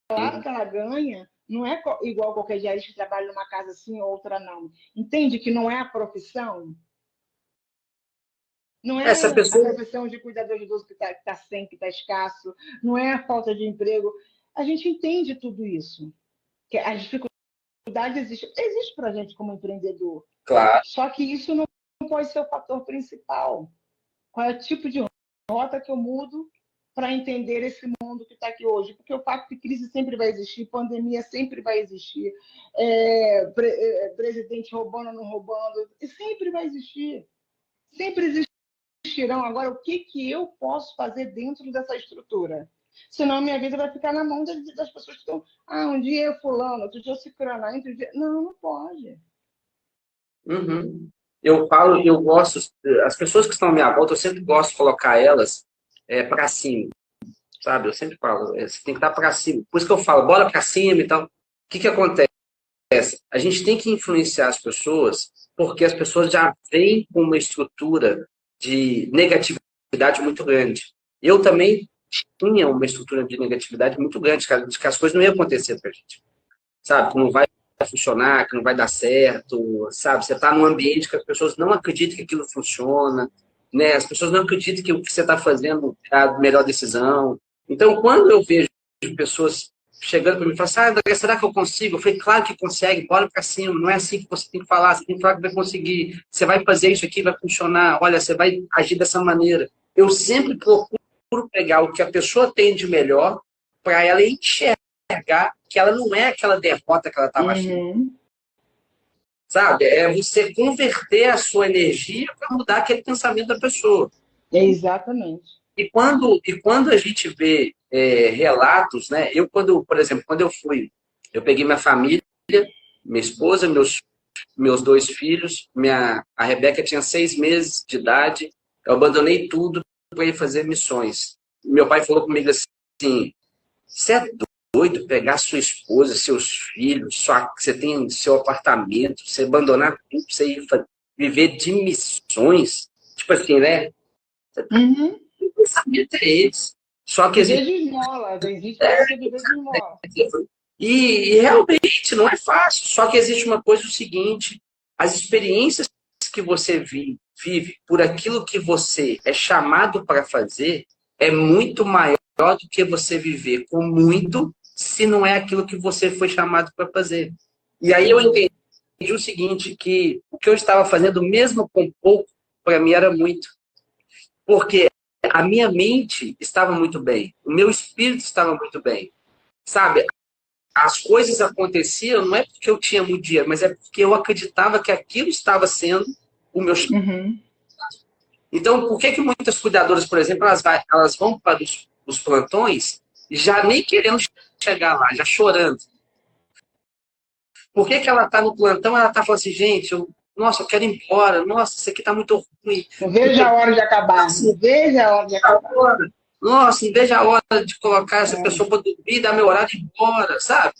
salário que ela ganha não é igual qualquer diarista que trabalha numa casa assim, outra não. Entende que não é a profissão? Não é Essa a pessoa. profissão de cuidador de idoso que está sem, que está escasso, não é a falta de emprego. A gente entende tudo isso. Que a dificuldade existe para a gente como empreendedor. Claro. Só que isso não pode ser o fator principal. Qual é o tipo de rota que eu mudo para entender esse mundo que está aqui hoje? Porque o fato de crise sempre vai existir, pandemia sempre vai existir, presidente roubando ou não roubando, sempre vai existir. Sempre existirão. Agora, o que eu posso fazer dentro dessa estrutura? Senão, minha vida vai ficar na mão das pessoas que estão. Um dia é fulano, outro dia é ciclano, outro dia. Não, não pode. Uhum. Eu falo, eu gosto, as pessoas que estão à minha volta, eu sempre gosto de colocar elas para cima, sabe? Eu sempre falo, você tem que estar para cima. Por isso que eu falo, bora para cima e tal. O que acontece? A gente tem que influenciar as pessoas, porque as pessoas já vêm com uma estrutura de negatividade muito grande. Eu também tinha uma estrutura de negatividade muito grande, cara, de que as coisas não iam acontecer para a gente, sabe? Que não vai funcionar, que não vai dar certo, sabe? Você está num ambiente que as pessoas não acreditam que aquilo funciona, né? As pessoas não acreditam que o que você está fazendo é a melhor decisão. Então, quando eu vejo pessoas chegando para mim e falando assim, André, será que eu consigo? Eu falei, claro que consegue, bora para cima, não é assim que você tem que falar, você tem que falar que vai conseguir, você vai fazer isso aqui, vai funcionar, olha, você vai agir dessa maneira. Eu sempre procuro pegar o que a pessoa tem de melhor para ela enxergar que ela não é aquela derrota que ela estava achando. Sabe? É você converter a sua energia para mudar aquele pensamento da pessoa. Exatamente. E quando a gente vê relatos, né? Por exemplo, quando eu peguei minha família, minha esposa, meus 2 filhos, a Rebeca tinha 6 meses de idade, eu abandonei tudo para ir fazer missões. Meu pai falou comigo assim, você é doido pegar sua esposa, seus filhos, você tem seu apartamento, você abandonar tudo, você ir viver de missões? Tipo assim, né? Uhum. O pensamento é esse. Só que Viver existe. de esmola, existe para você viver de esmola. E realmente não é fácil. Só que existe uma coisa o seguinte: as experiências que você vive por aquilo que você é chamado para fazer é muito maior do que você viver com muito, se não é aquilo que você foi chamado para fazer. E aí eu entendi o seguinte, que o que eu estava fazendo, mesmo com pouco, para mim era muito. Porque a minha mente estava muito bem, o meu espírito estava muito bem, sabe? As coisas aconteciam não é porque eu tinha muito dinheiro, mas é porque eu acreditava que aquilo estava sendo o meu chamado. Uhum. Então, por que muitas cuidadoras, por exemplo, elas vão para os plantões já nem querendo chegar lá, já chorando? Por que ela está no plantão, ela está falando assim, gente, nossa, eu quero ir embora, nossa, isso aqui está muito ruim. Não vejo a hora de acabar. Não vejo a hora de acabar. Nossa, não vejo a hora de colocar essa pessoa para dormir, dar meu horário e ir embora, sabe?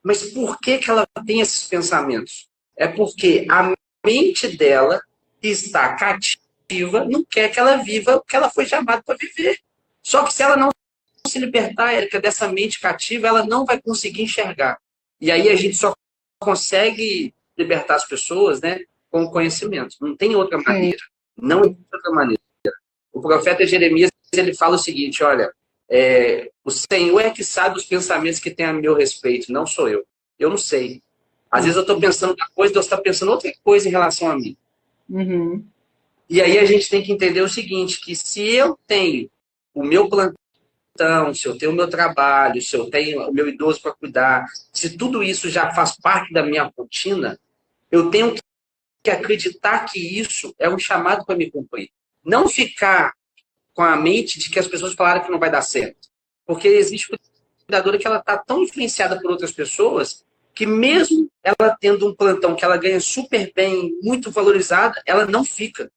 Mas por que ela tem esses pensamentos? É porque a mente dela está cativa, não quer que ela viva o que ela foi chamada para viver. Só que se ela não se libertar, Érica, dessa mente cativa, ela não vai conseguir enxergar. E aí a gente só consegue libertar as pessoas, né, com o conhecimento. Não tem outra maneira. Não tem outra maneira. O profeta Jeremias, ele fala o seguinte, olha, o Senhor é que sabe os pensamentos que tem a meu respeito, não sou eu. Eu não sei. Às vezes eu estou pensando outra coisa, Deus está pensando outra coisa em relação a mim. Uhum. E aí a gente tem que entender o seguinte, que se eu tenho o meu plantão, se eu tenho o meu trabalho, se eu tenho o meu idoso para cuidar, se tudo isso já faz parte da minha rotina, eu tenho que que acreditar que isso é um chamado para me cumprir. Não ficar com a mente de que as pessoas falaram que não vai dar certo. Porque existe cuidadora que ela está tão influenciada por outras pessoas que mesmo ela tendo um plantão que ela ganha super bem, muito valorizada, ela não fica.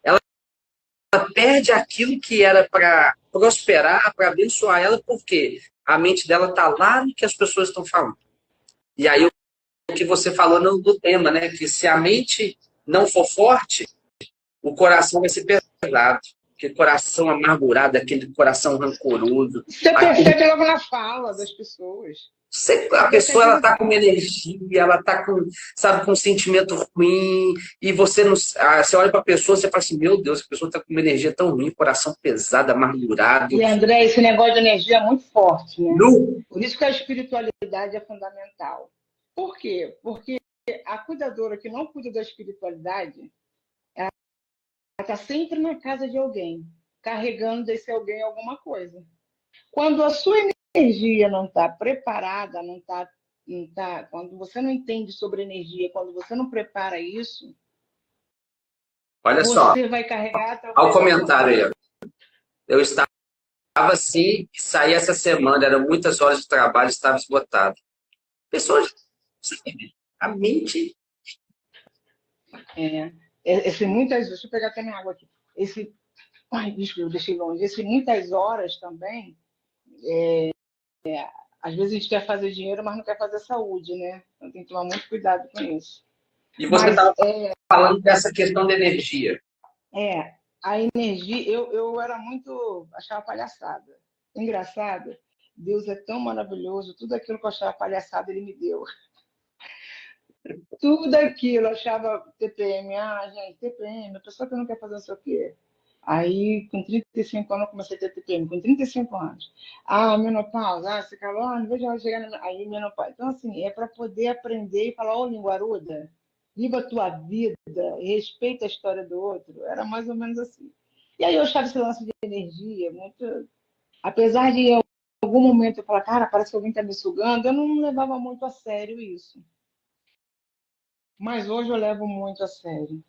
Ela perde aquilo que era para prosperar, para abençoar ela, porque a mente dela está lá no que as pessoas estão falando. E aí o que você falou no tema, né? Que se a mente não for forte, o coração vai ser pesado. Aquele coração amargurado, aquele coração rancoroso. Você percebe logo na fala das pessoas. A pessoa ela tá com uma energia, ela tá com, sabe, com um sentimento ruim, e você não, você olha para a pessoa, você fala assim, meu Deus, a pessoa tá com uma energia tão ruim, coração pesado, amargurado. E André, esse negócio de energia é muito forte, né? Nu. Por isso que a espiritualidade é fundamental. Por quê? Porque a cuidadora que não cuida da espiritualidade, ela está sempre na casa de alguém, carregando desse alguém alguma coisa. Quando a sua energia não está preparada, não tá, quando você não entende sobre energia, quando você não prepara isso, Olha só, você vai carregar até o ao comentário aí. Eu estava assim, saí essa semana, eram muitas horas de trabalho, estava esgotado. Pessoas, a mente... deixa eu pegar até minha água aqui. Desculpa, eu deixei longe. Muitas horas também, às vezes a gente quer fazer dinheiro, mas não quer fazer saúde, né? Então tem que tomar muito cuidado com isso. E você estava falando dessa questão da energia. A energia, eu era muito, achava palhaçada. Engraçado, Deus é tão maravilhoso, tudo aquilo que eu achava palhaçada, Ele me deu. Tudo aquilo, eu achava TPM, gente, TPM, a pessoa que não quer fazer não sei o quê. Aí, com 35 anos, eu comecei a ter TPM, com 35 anos. Menopausa, você falou, não vejo ela chegar na... Aí, menopausa. Então, assim, é para poder aprender e falar, linguaruda, viva a tua vida, respeita a história do outro. Era mais ou menos assim. E aí eu achava esse lance de energia muito... Apesar de em algum momento eu falar, cara, parece que alguém está me sugando, eu não levava muito a sério isso. Mas hoje eu levo muito a sério.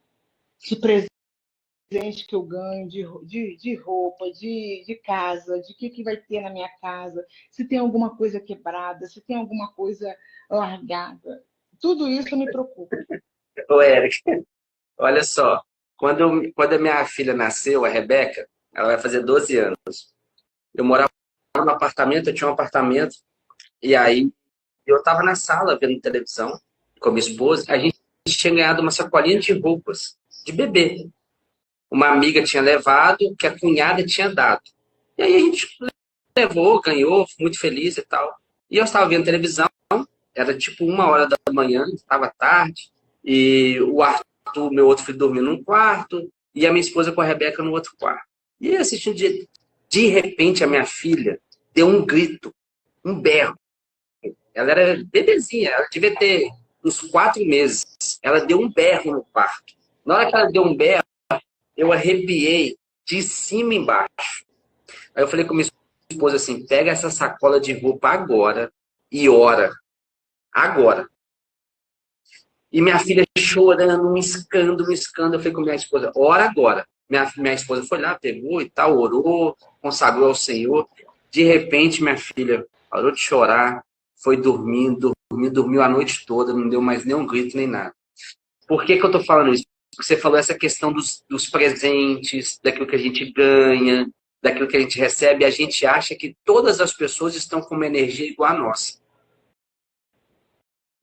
Se presente que eu ganho de roupa, de casa, de que vai ter na minha casa, se tem alguma coisa quebrada, se tem alguma coisa largada. Tudo isso me preocupa. Ô, Eric, olha só. Quando a minha filha nasceu, a Rebeca, ela vai fazer 12 anos. Eu morava no apartamento, eu tinha um apartamento, e aí eu estava na sala vendo televisão com a minha esposa. A gente tinha ganhado uma sacolinha de roupas de bebê. Uma amiga tinha levado, que a cunhada tinha dado. E aí a gente levou, ganhou, muito feliz e tal. E eu estava vendo televisão, era tipo 1h da manhã, estava tarde, e o Arthur, meu outro filho, dormindo num quarto, e a minha esposa com a Rebeca no outro quarto. E assistindo, de repente, a minha filha deu um grito, um berro. Ela era bebezinha, ela devia ter uns 4 meses. Ela deu um berro no quarto. Na hora que ela deu um berro, eu arrepiei de cima embaixo. Aí eu falei com minha esposa assim, pega essa sacola de roupa agora e ora. Agora. E minha filha chorando, me escando. Eu falei com minha esposa, ora agora. Minha esposa foi lá, pegou e tal, orou, consagrou ao Senhor. De repente, minha filha parou de chorar, foi dormiu a noite toda, não deu mais nenhum grito, nem nada. Por que eu tô falando isso? Porque você falou essa questão dos presentes, daquilo que a gente ganha, daquilo que a gente recebe, a gente acha que todas as pessoas estão com uma energia igual a nossa.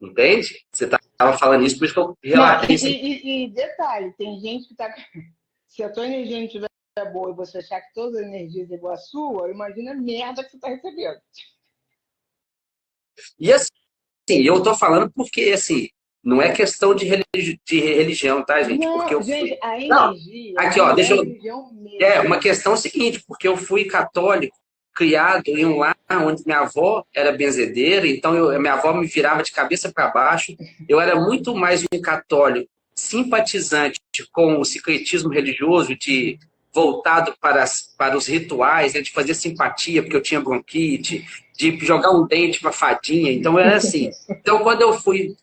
Entende? Você estava falando isso, por isso que eu relatei isso. E detalhe, tem gente que está... Se a tua energia não estiver boa e você achar que todas as energias são igual a sua, imagina a merda que você está recebendo. E assim, eu tô falando porque, assim, não é questão de religião, tá, gente? Não, porque eu gente, fui... a energia... Não, aqui, ó, deixa eu... É uma questão seguinte, porque eu fui católico, criado em um lar onde minha avó era benzedeira, então minha avó me virava de cabeça para baixo. Eu era muito mais um católico simpatizante com o secretismo religioso, voltado para os rituais, né, de fazer simpatia, porque eu tinha bronquite, de jogar um dente para fadinha. Então, era assim. Então, quando eu fui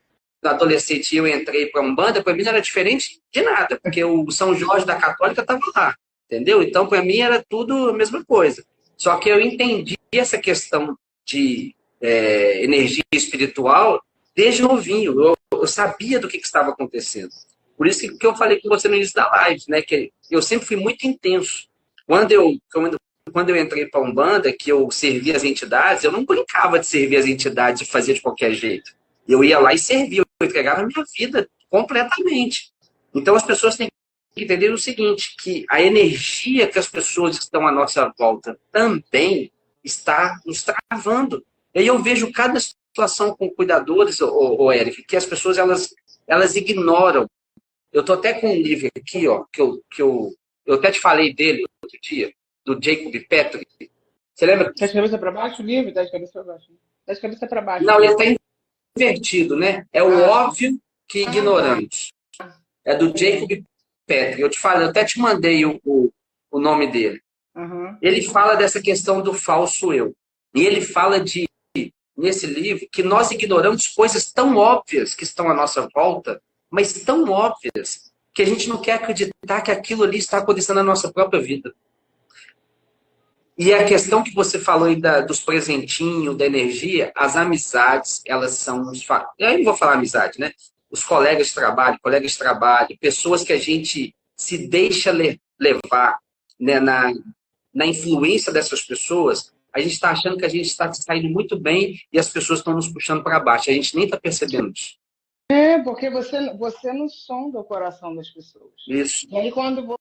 adolescente e eu entrei para a Umbanda, para mim não era diferente de nada, porque o São Jorge da Católica estava lá, entendeu? Então, para mim, era tudo a mesma coisa. Só que eu entendi essa questão de energia espiritual desde novinho. Eu sabia do que estava acontecendo. Por isso que eu falei com você no início da live, né? Que eu sempre fui muito intenso. Quando eu entrei para a Umbanda, que eu servia as entidades, eu não brincava de servir as entidades e fazia de qualquer jeito. Eu ia lá e servia, eu entregava a minha vida completamente. Então as pessoas têm que entender o seguinte, que a energia que as pessoas que estão à nossa volta também está nos travando. E aí eu vejo cada situação com cuidadores, Eric, que as pessoas elas ignoram. Eu estou até com um livro aqui, ó, eu até te falei dele outro dia, do Jacob Petrie. Você lembra? Está de cabeça para baixo o livro? Está de cabeça para baixo. Está de cabeça para baixo. Não, ele está invertido, né? É o óbvio que ignoramos. É do Jacob Petrie. Eu te falei, eu até te mandei o nome dele. Uhum. Ele fala dessa questão do falso eu. E ele fala nesse livro, que nós ignoramos coisas tão óbvias que estão à nossa volta, mas tão óbvias, que a gente não quer acreditar que aquilo ali está acontecendo na nossa própria vida. E a questão que você falou aí dos presentinhos, da energia, as amizades, elas são... Eu não vou falar amizade, né? Os colegas de trabalho, pessoas que a gente se deixa levar, né, na influência dessas pessoas, a gente está achando que a gente está saindo muito bem e as pessoas estão nos puxando para baixo. A gente nem está percebendo isso. Porque você não sonda o coração das pessoas. Isso. E aí, quando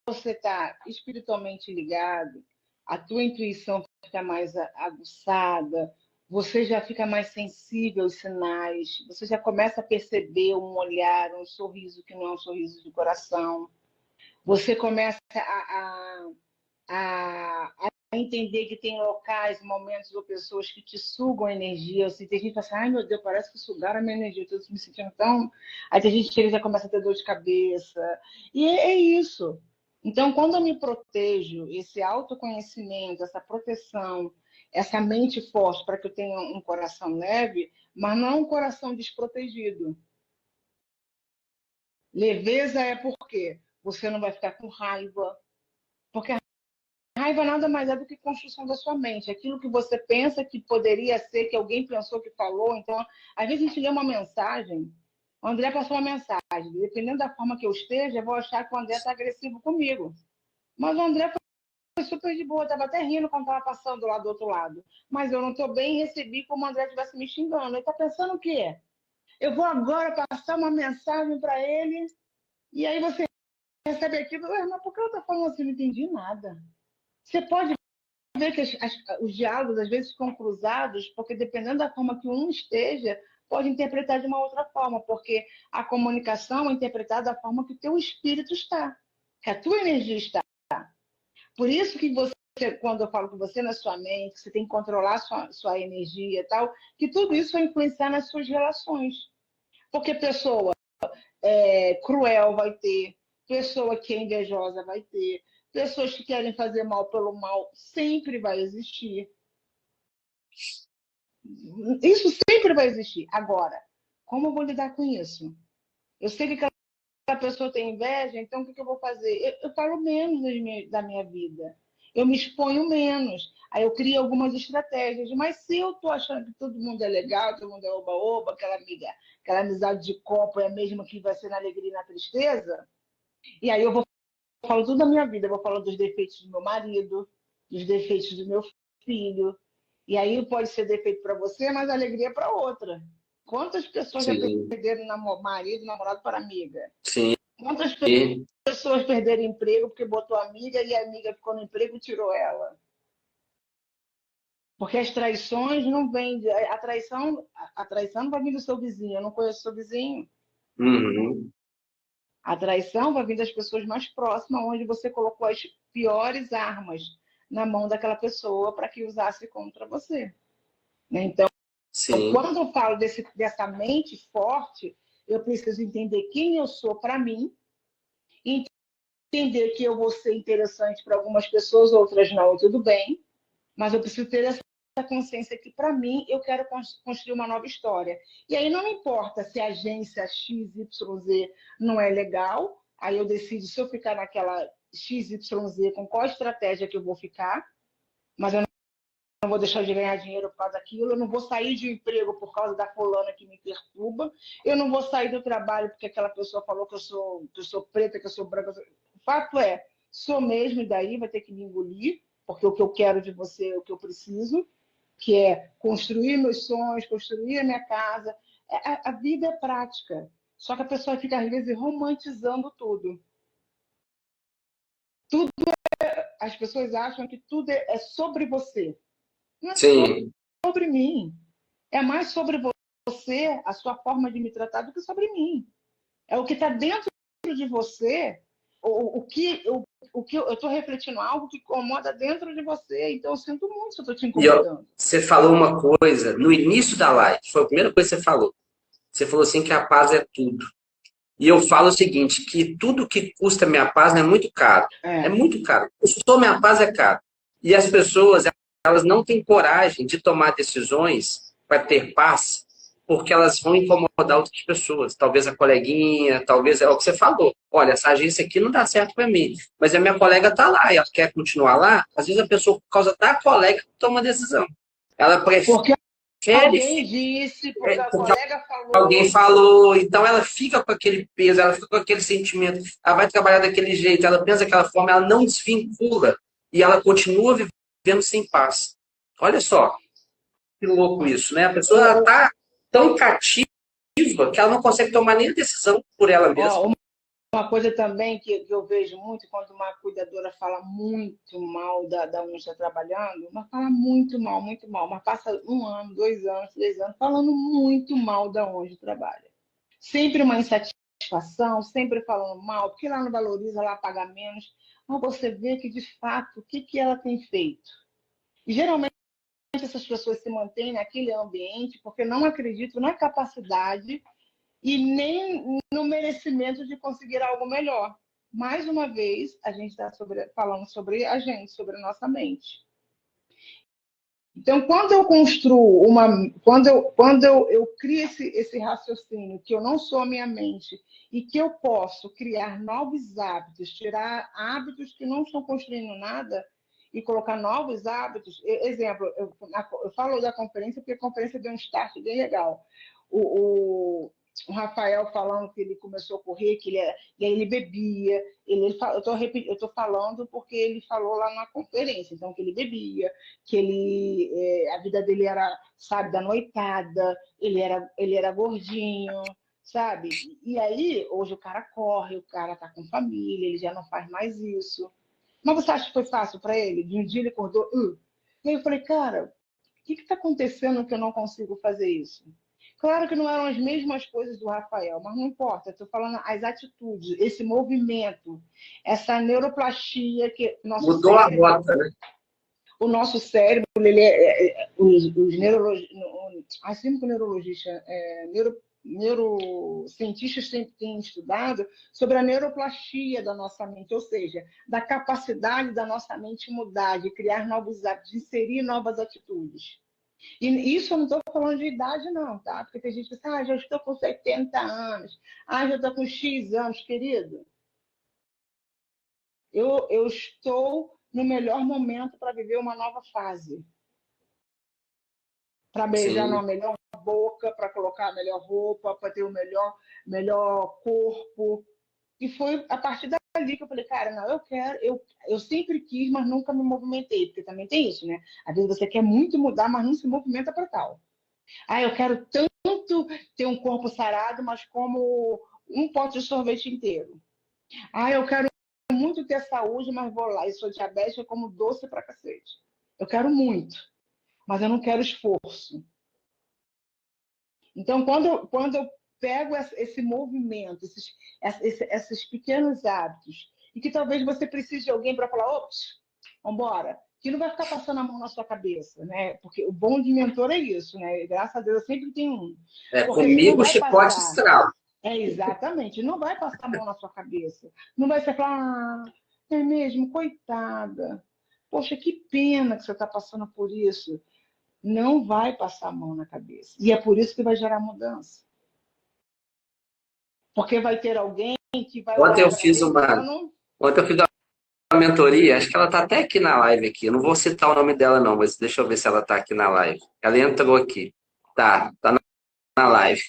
você está espiritualmente ligado, a tua intuição fica mais aguçada, você já fica mais sensível aos sinais, você já começa a perceber um olhar, um sorriso que não é um sorriso de coração. Você começa a entender que tem locais, momentos ou pessoas que te sugam energia. Assim, tem gente que fala assim, ai meu Deus, parece que sugaram a minha energia, eu estou me sentindo tão... Aí tem gente que já começa a ter dor de cabeça. E é isso. Então, quando eu me protejo, esse autoconhecimento, essa proteção, essa mente forte para que eu tenha um coração leve, mas não um coração desprotegido. Leveza é porque você não vai ficar com raiva, porque a raiva nada mais é do que construção da sua mente. Aquilo que você pensa que poderia ser, que alguém pensou que falou. Então, às vezes a gente lê uma mensagem, o André passou uma mensagem, dependendo da forma que eu esteja, eu vou achar que o André está agressivo comigo. Mas o André foi super de boa, estava até rindo quando estava passando lá do outro lado. Mas eu não estou bem e recebi como o André estivesse me xingando. Ele está pensando o quê? Eu vou agora passar uma mensagem para ele, e aí você recebe aquilo, mas por que ela está falando assim? Eu não entendi nada. Você pode ver que os diálogos às vezes ficam cruzados, porque dependendo da forma que um esteja, pode interpretar de uma outra forma, porque a comunicação é interpretada da forma que o teu espírito está, que a tua energia está. Por isso que você, quando eu falo com você na sua mente, você tem que controlar sua energia e tal, que tudo isso vai influenciar nas suas relações. Porque pessoa cruel vai ter, pessoa que é invejosa vai ter, pessoas que querem fazer mal pelo mal sempre vai existir. Isso sempre vai existir. Agora, como eu vou lidar com isso? Eu sei que aquela pessoa tem inveja, então o que eu vou fazer? Eu falo menos da minha vida. Eu me exponho menos. Aí eu crio algumas estratégias. Mas se eu estou achando que todo mundo é legal, todo mundo é oba-oba, aquela amizade de copo é a mesma que vai ser na alegria e na tristeza, e aí eu falo tudo da minha vida. Eu vou falar dos defeitos do meu marido, dos defeitos do meu filho. E aí pode ser defeito para você, mas alegria para outra. Quantas pessoas já perderam marido, namorado para amiga? Sim. Quantas pessoas perderam emprego porque botou amiga e a amiga ficou no emprego e tirou ela? Porque as traições não vêm... A traição não vai vir do seu vizinho. Eu não conheço seu vizinho. Uhum. A traição vai vir das pessoas mais próximas, onde você colocou as piores armas na mão daquela pessoa para que usasse contra você. Então, quando eu falo dessa mente forte, eu preciso entender quem eu sou para mim, entender que eu vou ser interessante para algumas pessoas, outras não, e tudo bem, mas eu preciso ter essa consciência que, para mim, eu quero construir uma nova história. E aí não importa se a agência XYZ não é legal, aí eu decido se eu ficar naquela XYZ, com qual estratégia que eu vou ficar, mas eu não vou deixar de ganhar dinheiro por causa daquilo, eu não vou sair de um emprego por causa da fulana que me perturba, eu não vou sair do trabalho porque aquela pessoa falou que eu sou preta, que eu sou branca. O fato é, sou mesmo, e daí vai ter que me engolir, porque o que eu quero de você é o que eu preciso, que é construir meus sonhos, construir a minha casa. A vida é prática, só que a pessoa fica, às vezes, romantizando tudo. As pessoas acham que tudo é sobre você. Não é Sim. sobre mim. É mais sobre você, a sua forma de me tratar, do que sobre mim. É o que está dentro de você, o que eu estou refletindo algo que incomoda dentro de você. Então, eu sinto muito se eu estou te incomodando. Você falou uma coisa no início da live, foi a primeira coisa que você falou. Você falou assim que a paz é tudo. E eu falo o seguinte, que tudo que custa minha paz é muito caro. É muito caro. Custou minha paz é caro. E as pessoas, elas não têm coragem de tomar decisões para ter paz, porque elas vão incomodar outras pessoas. Talvez a coleguinha, talvez é o que você falou. Olha, essa agência aqui não dá certo para mim, mas a minha colega está lá e ela quer continuar lá. Às vezes a pessoa, por causa da colega, toma decisão. Ela prefere... Porque alguém disse, porque a colega falou. Alguém falou, então ela fica com aquele peso, ela fica com aquele sentimento, ela vai trabalhar daquele jeito, ela pensa daquela forma, ela não desvincula e ela continua vivendo sem paz. Olha só, que louco isso, né? A pessoa está tão cativa que ela não consegue tomar nem a decisão por ela mesma. Uma coisa também que eu vejo muito, quando uma cuidadora fala muito mal da onde está trabalhando, mas fala muito mal, mas passa 1 ano, 2 anos, 3 anos, falando muito mal da onde trabalha. Sempre uma insatisfação, sempre falando mal, porque lá não valoriza, lá paga menos. Mas você vê que, de fato, o que ela tem feito? E, geralmente, essas pessoas se mantêm naquele ambiente porque não acreditam na capacidade e nem no merecimento de conseguir algo melhor. Mais uma vez, a gente está falando sobre a gente, sobre a nossa mente. Então, quando eu construo quando eu crio esse raciocínio que eu não sou a minha mente e que eu posso criar novos hábitos, tirar hábitos que não estão construindo nada e colocar novos hábitos. Exemplo, eu falo da conferência porque a conferência deu um start bem legal. O Rafael falando que ele começou a correr, que ele bebia. Eu estou falando porque ele falou lá na conferência, então que ele bebia, que a vida dele era, sabe, da noitada, ele era gordinho, sabe? E aí, hoje o cara corre, o cara tá com família, ele já não faz mais isso. Mas você acha que foi fácil para ele? De um dia ele acordou, E aí eu falei, cara, o que está acontecendo que eu não consigo fazer isso? Claro que não eram as mesmas coisas do Rafael, mas não importa, estou falando as atitudes, esse movimento, essa neuroplastia que mudou a rota, né? O nosso cérebro, os neurologistas, assim como neurologista, neurocientistas têm estudado sobre a neuroplastia da nossa mente, ou seja, da capacidade da nossa mente mudar, de criar novos hábitos, de inserir novas atitudes. E isso eu não estou falando de idade, não, tá? Porque tem gente que diz, já estou com 70 anos, já estou com X anos, querido. Eu estou no melhor momento para viver uma nova fase. Para beijar numa melhor boca, para colocar a melhor roupa, para ter o melhor corpo. E foi a partir dali que eu falei, cara, não, eu quero, eu sempre quis, mas nunca me movimentei, porque também tem isso, né? Às vezes você quer muito mudar, mas não se movimenta para tal. Eu quero tanto ter um corpo sarado, mas como um pote de sorvete inteiro. Eu quero muito ter saúde, mas vou lá e sou diabética, eu como doce pra cacete. Eu quero muito, mas eu não quero esforço. Então, quando eu pego esse movimento, esses pequenos hábitos, e que talvez você precise de alguém para falar, ops, vambora, que não vai ficar passando a mão na sua cabeça, né? Porque o bom de mentor é isso, né? Graças a Deus eu sempre tenho um. Comigo o chicote estrala. Exatamente, não vai passar a mão na sua cabeça. Não vai ser falar, é mesmo, coitada. Poxa, que pena que você está passando por isso. não vai passar a mão na cabeça. E é por isso que vai gerar mudança. Porque vai ter alguém que vai Ontem olhar eu para fiz ele uma, falando, ontem eu fiz uma mentoria, acho que ela está até aqui na live aqui. Eu não vou citar o nome dela não, mas deixa eu ver se ela está aqui na live. Ela entrou aqui. Tá na live.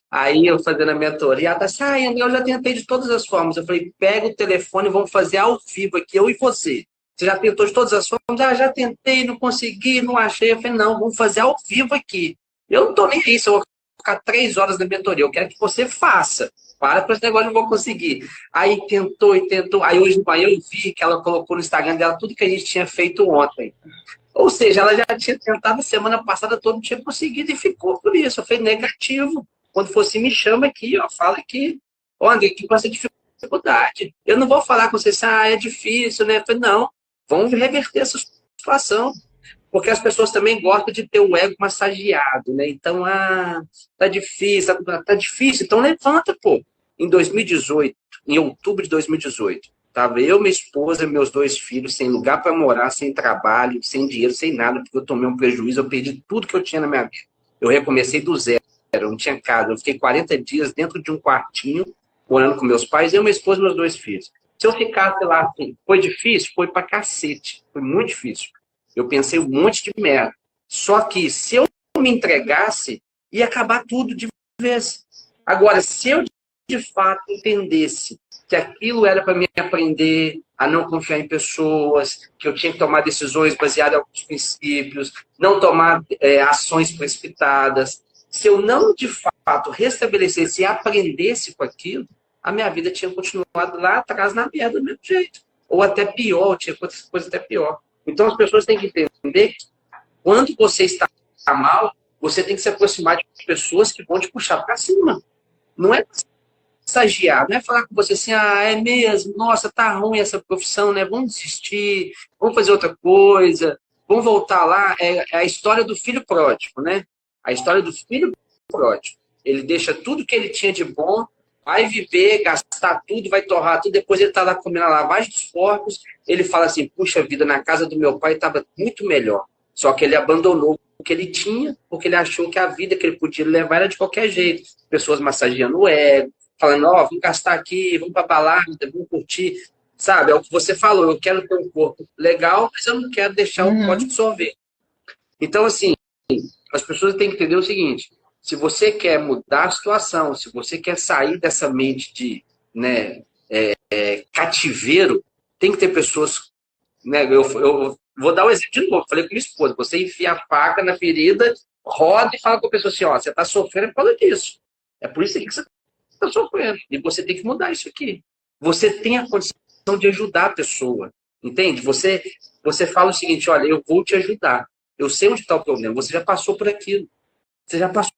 Aí eu fazendo a mentoria, ela tá assim, André, eu já tentei de todas as formas. Eu falei, pega o telefone e vamos fazer ao vivo aqui, eu e você. Você já tentou de todas as formas? Ah, já tentei, não consegui, não achei. Eu falei, não, vamos fazer ao vivo aqui. Eu não tô nem aí, se eu vou ficar 3 horas na mentoria, eu quero que você faça. Para com esse negócio, não vou conseguir. Aí tentou e tentou. Aí hoje de manhã eu vi que ela colocou no Instagram dela tudo que a gente tinha feito ontem. Ou seja, ela já tinha tentado semana passada toda, não tinha conseguido e ficou por isso. Foi negativo. Quando fosse, me chama aqui, ó, fala aqui. Ó, André, que com essa dificuldade. Eu não vou falar com você assim, é difícil, né? Eu falei, não, vamos reverter essa situação. Porque as pessoas também gostam de ter o ego massageado, né? Então, tá difícil, então levanta, pô. Em 2018, em outubro de 2018, tava eu, minha esposa, meus 2 filhos, sem lugar para morar, sem trabalho, sem dinheiro, sem nada, porque eu tomei um prejuízo, eu perdi tudo que eu tinha na minha vida. Eu recomecei do zero, eu não tinha casa, eu fiquei 40 dias dentro de um quartinho, morando com meus pais, eu, minha esposa e meus 2 filhos. Se eu ficasse lá, assim, foi difícil? Foi pra cacete, foi muito difícil. Eu pensei um monte de merda. Só que se eu me entregasse, ia acabar tudo de vez. Agora, se eu de fato entendesse que aquilo era para me aprender a não confiar em pessoas, que eu tinha que tomar decisões baseadas em alguns princípios, não tomar ações precipitadas, se eu não de fato restabelecesse e aprendesse com aquilo, a minha vida tinha continuado lá atrás na merda do mesmo jeito. Ou até pior, tinha coisas até pior. Então as pessoas têm que entender que quando você está mal, você tem que se aproximar de pessoas que vão te puxar para cima. Não é estagiar, não é falar com você assim, é mesmo, nossa, tá ruim essa profissão, né? Vamos desistir, vamos fazer outra coisa, vamos voltar lá. É a história do filho pródigo, né? A história do filho pródigo. Ele deixa tudo que ele tinha de bom, vai viver, gastar tudo, vai torrar tudo, depois ele tá lá comendo a lavagem dos porcos, ele fala assim, puxa vida, na casa do meu pai estava muito melhor. Só que ele abandonou o que ele tinha, porque ele achou que a vida que ele podia levar era de qualquer jeito. Pessoas massageando o ego, falando, vamos gastar aqui, vamos para balada, vamos curtir. Sabe, é o que você falou, eu quero ter um corpo legal, mas eu não quero deixar o pote de sorvete. Então, assim, as pessoas têm que entender o seguinte, se você quer mudar a situação, se você quer sair dessa mente de cativeiro, tem que ter pessoas, né, eu vou dar um exemplo de novo, falei com minha esposa, você enfia a faca na ferida, roda e fala com a pessoa assim, você está sofrendo por causa disso. É por isso que você está sofrendo. E você tem que mudar isso aqui. Você tem a condição de ajudar a pessoa. Entende? Você fala o seguinte, olha, eu vou te ajudar. Eu sei onde está o problema. Você já passou por aquilo. Você já passou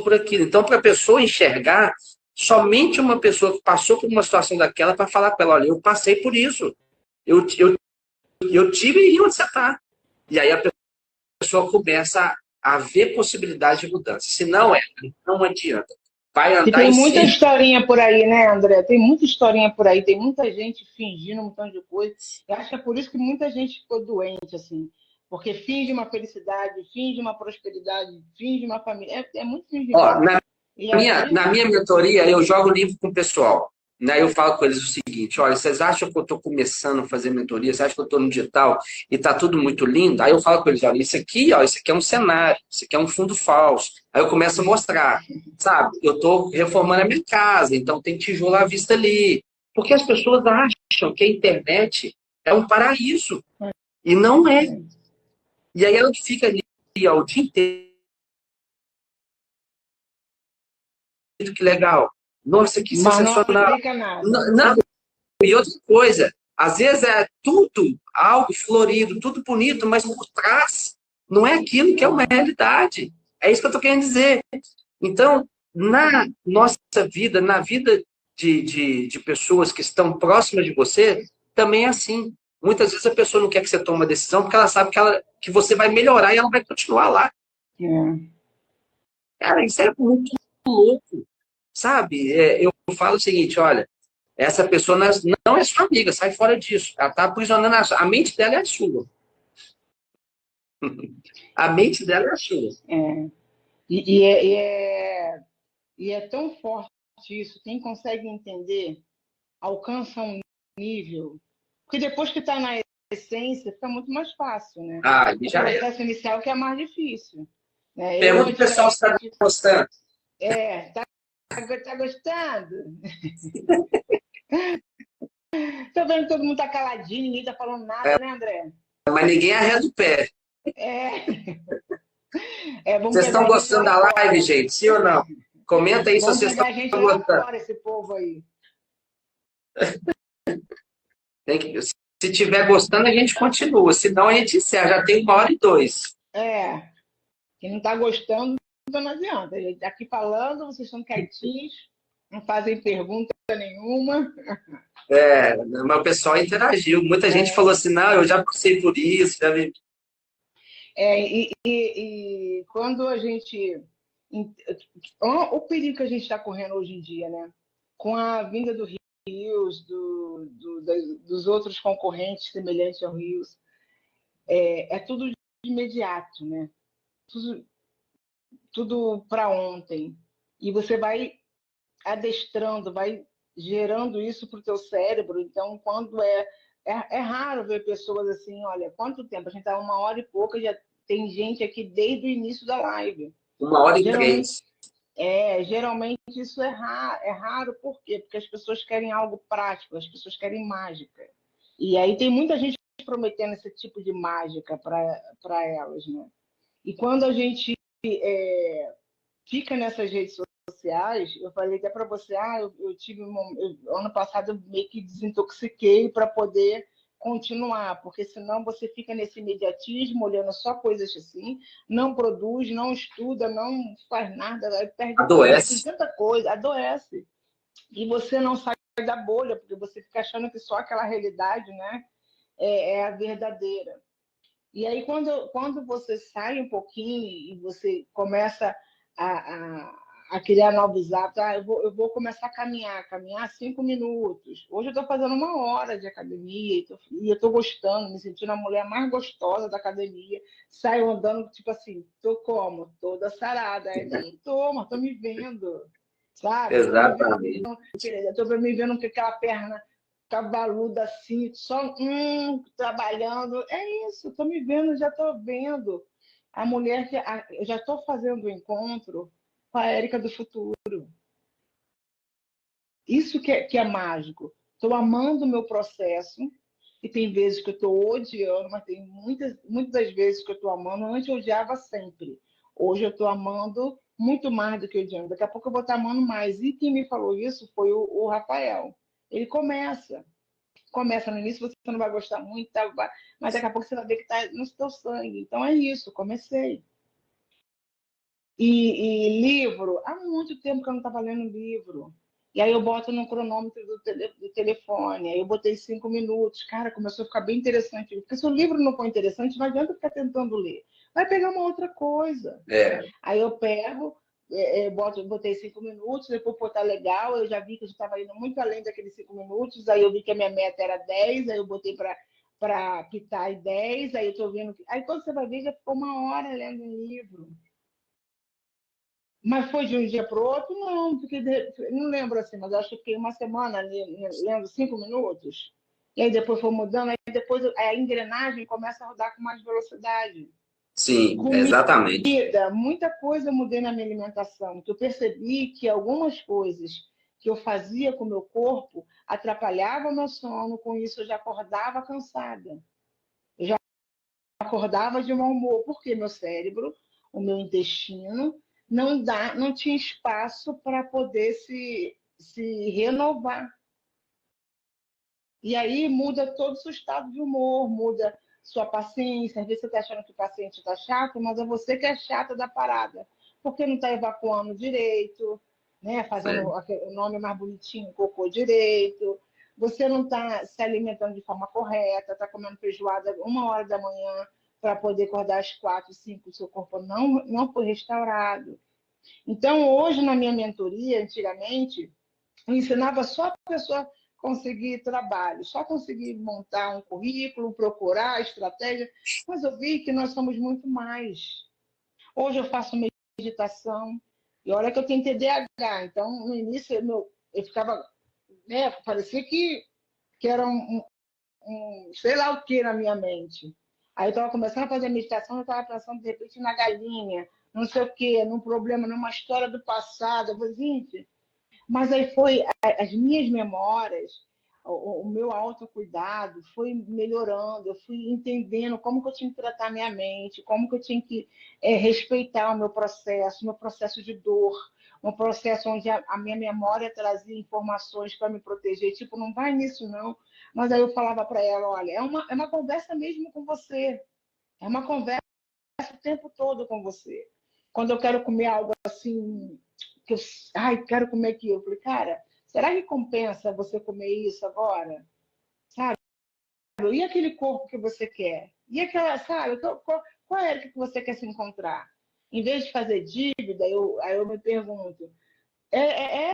por aquilo. Então, para a pessoa enxergar, somente uma pessoa que passou por uma situação daquela para falar para ela, olha, eu passei por isso. Eu tive e onde você está. E aí a pessoa começa a ver possibilidade de mudança. Se não, não adianta. Vai E andar tem em muita si. historinha por aí, né, André? Tem muita historinha por aí, tem muita gente fingindo um montão de coisa. Eu acho que é por isso que muita gente ficou doente, assim. Porque finge uma felicidade, finge uma prosperidade, finge uma família. É muito Ó, fingimento. E aí, na minha mentoria, eu jogo livro com o pessoal. Né? Eu falo com eles o seguinte, olha, vocês acham que eu estou começando a fazer mentoria? Vocês acham que eu estou no digital e está tudo muito lindo? Aí eu falo com eles, olha, isso aqui é um cenário, isso aqui é um fundo falso. Aí eu começo a mostrar, sabe? Eu estou reformando a minha casa, então tem tijolo à vista ali. Porque as pessoas acham que a internet é um paraíso. E não é. E aí ela fica ali o dia inteiro, que legal. Nossa, que mas não sensacional. aplica nada. Não, e outra coisa, às vezes é tudo algo florido, tudo bonito, mas por trás não é aquilo que é uma realidade. É isso que eu estou querendo dizer. Então, na nossa vida, na vida de pessoas que estão próximas de você, também é assim. Muitas vezes a pessoa não quer que você tome uma decisão porque ela sabe que você vai melhorar e ela vai continuar lá. É. Cara, isso é muito louco, sabe? Eu falo o seguinte, olha, essa pessoa não é sua amiga, sai fora disso. Ela está aprisionando a mente dela é a sua. A mente dela é a sua. É. E é tão forte isso. Quem consegue entender alcança um nível. Porque depois que está na essência, fica muito mais fácil, né? Ah, e O já é. processo inicial que é mais difícil. Né? Eu, Pergunta pro pessoal se está antigamente, gostando. tá gostando? Tô vendo que todo mundo tá caladinho, ninguém tá falando nada, né, André? Mas ninguém arreda o pé. É, vamos Vocês estão pegar a gente gostando lá da live, fora. gente? Sim ou não? Comenta aí se Vamos vocês pegar estão a gente lá gostando. fora, esse povo aí. Se tiver gostando, a gente continua. Senão, a gente encerra. Já tem 1h02. Quem não tá gostando, então não adianta. A gente tá aqui falando, vocês estão quietinhos, não fazem pergunta nenhuma. Mas o pessoal interagiu. Muita gente falou assim, não, eu já passei por isso. Já vi. E quando a gente... O perigo que a gente está correndo hoje em dia, né? Com a vinda do Rios, dos outros concorrentes semelhantes ao Rios, é tudo de imediato, né? Tudo para ontem. E você vai adestrando, vai gerando isso para o teu cérebro. Então, quando é raro ver pessoas assim, olha, quanto tempo? A gente está 1h e pouca, já tem gente aqui desde o início da live. 1h03. Geralmente isso é raro, por quê? Porque as pessoas querem algo prático, as pessoas querem mágica. E aí tem muita gente prometendo esse tipo de mágica para elas, né? E quando a gente fica nessas redes sociais, eu falei até para você, eu tive ano passado eu meio que desintoxiquei para poder continuar, porque senão você fica nesse imediatismo, olhando só coisas assim, não produz, não estuda, não faz nada, perde tempo, tem Adoece. tanta coisa, adoece. E você não sai da bolha, porque você fica achando que só aquela realidade, né, é a verdadeira. E aí, quando você sai um pouquinho e você começa a criar novos hábitos, eu vou começar a caminhar 5 minutos. Hoje eu estou fazendo 1 hora de academia e eu estou gostando, me sentindo a mulher mais gostosa da academia. Saio andando, tipo assim, tô como? Toda sarada. Aí, nem tô, mas tô me vendo, sabe? Exatamente. Eu tô me vendo com aquela perna cavaluda assim, só trabalhando. É isso, estou me vendo, já estou vendo. A mulher que. Eu já estou fazendo o encontro com a Érica do futuro. Isso que é mágico. Estou amando o meu processo, e tem vezes que eu estou odiando, mas tem muitas das vezes que eu estou amando. Antes eu odiava sempre. Hoje eu estou amando muito mais do que odiando. Daqui a pouco eu vou estar amando mais. E quem me falou isso foi o Rafael. Ele começa no início, você não vai gostar muito, mas daqui a pouco você vai ver que está no seu sangue. Então é isso, comecei. E livro, há muito tempo que eu não estava lendo livro. E aí eu boto no cronômetro do telefone, aí eu botei 5 minutos. Cara, começou a ficar bem interessante. Porque se o livro não for interessante, não adianta ficar tentando ler. Vai pegar uma outra coisa. Aí eu pego, botei 5 minutos, depois pô, tá legal, eu já vi que eu estava indo muito além daqueles 5 minutos, aí eu vi que a minha meta era 10, aí eu botei para pitar em 10, aí eu tô vendo que. Aí quando você vai ver, já ficou 1 hora lendo um livro. Mas foi de um dia para o outro? Não, porque não lembro assim, mas acho que fiquei uma semana lendo 5 minutos. E aí depois foi mudando, aí depois a engrenagem começa a rodar com mais velocidade. Sim, exatamente. Muita coisa eu mudei na minha alimentação, que eu percebi que algumas coisas que eu fazia com o meu corpo atrapalhavam o meu sono, com isso eu já acordava cansada. Eu já acordava de mau humor, porque meu cérebro, o meu intestino, não tinha espaço para poder se renovar. E aí muda todo o seu estado de humor, muda sua paciência. Às vezes você está achando que o paciente está chato, mas é você que é chata da parada, porque não está evacuando direito, né? Fazendo o nome mais bonitinho, cocô direito. Você não está se alimentando de forma correta, está comendo feijoada 1 hora da manhã para poder acordar às 4, 5, o seu corpo não foi restaurado. Então, hoje, na minha mentoria, antigamente, eu ensinava só a pessoa conseguir trabalho, só consegui montar um currículo, procurar estratégia, mas eu vi que nós somos muito mais. Hoje eu faço meditação, e olha que eu tenho TDAH, então no início eu ficava, né, parecia que era sei lá o que na minha mente. Aí eu estava começando a fazer meditação, eu estava pensando de repente na galinha, não sei o quê, num problema, numa história do passado. Eu falei, gente, mas aí foi as minhas memórias, o meu autocuidado foi melhorando, eu fui entendendo como que eu tinha que tratar minha mente, como que eu tinha que respeitar o meu processo de dor, um processo onde a minha memória trazia informações para me proteger, tipo, não vai nisso não. Mas aí eu falava para ela, olha, é uma conversa mesmo com você, é uma conversa o tempo todo com você. Quando eu quero comer algo assim, que eu, ai, quero comer aquilo, eu falei, cara, será que compensa você comer isso agora? Sabe? E aquele corpo que você quer? E aquela, sabe, qual é que você quer se encontrar? Em vez de fazer dívida, aí eu me pergunto, é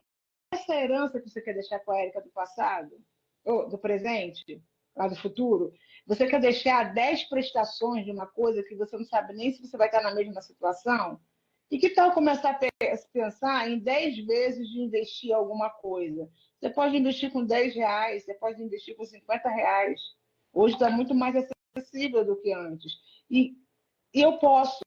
essa herança que você quer deixar com a Érica do passado? Ou do presente? Lá do futuro? Você quer deixar 10 prestações de uma coisa que você não sabe nem se você vai estar na mesma situação? E que tal começar a pensar em 10 vezes de investir em alguma coisa? Você pode investir com R$ 10, você pode investir com R$ 50. Hoje está muito mais acessível do que antes. E eu posso,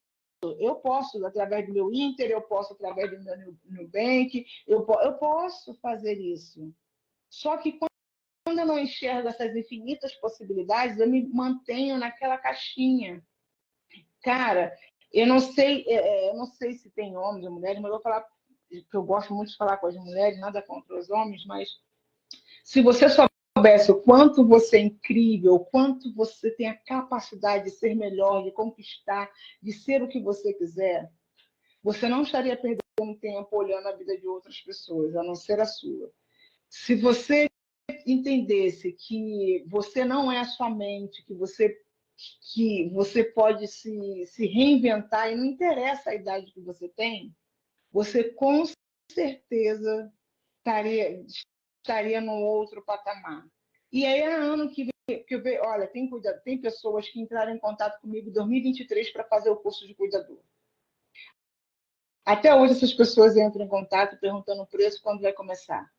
através do meu Inter, eu posso, através do meu Nubank, eu posso fazer isso. Só que quando eu não enxergo essas infinitas possibilidades, eu me mantenho naquela caixinha. Cara, eu não sei se tem homens ou mulheres, mas eu vou falar que eu gosto muito de falar com as mulheres, nada contra os homens, mas se você soubesse o quanto você é incrível, o quanto você tem a capacidade de ser melhor, de conquistar, de ser o que você quiser, você não estaria perdendo tempo olhando a vida de outras pessoas, a não ser a sua. Se você entendesse que você não é sua mente, que você pode se reinventar e não interessa a idade que você tem, você com certeza estaria num outro patamar. E aí é ano que eu vejo, olha, tem pessoas que entraram em contato comigo em 2023 para fazer o curso de cuidador. Até hoje essas pessoas entram em contato perguntando o preço, quando vai começar.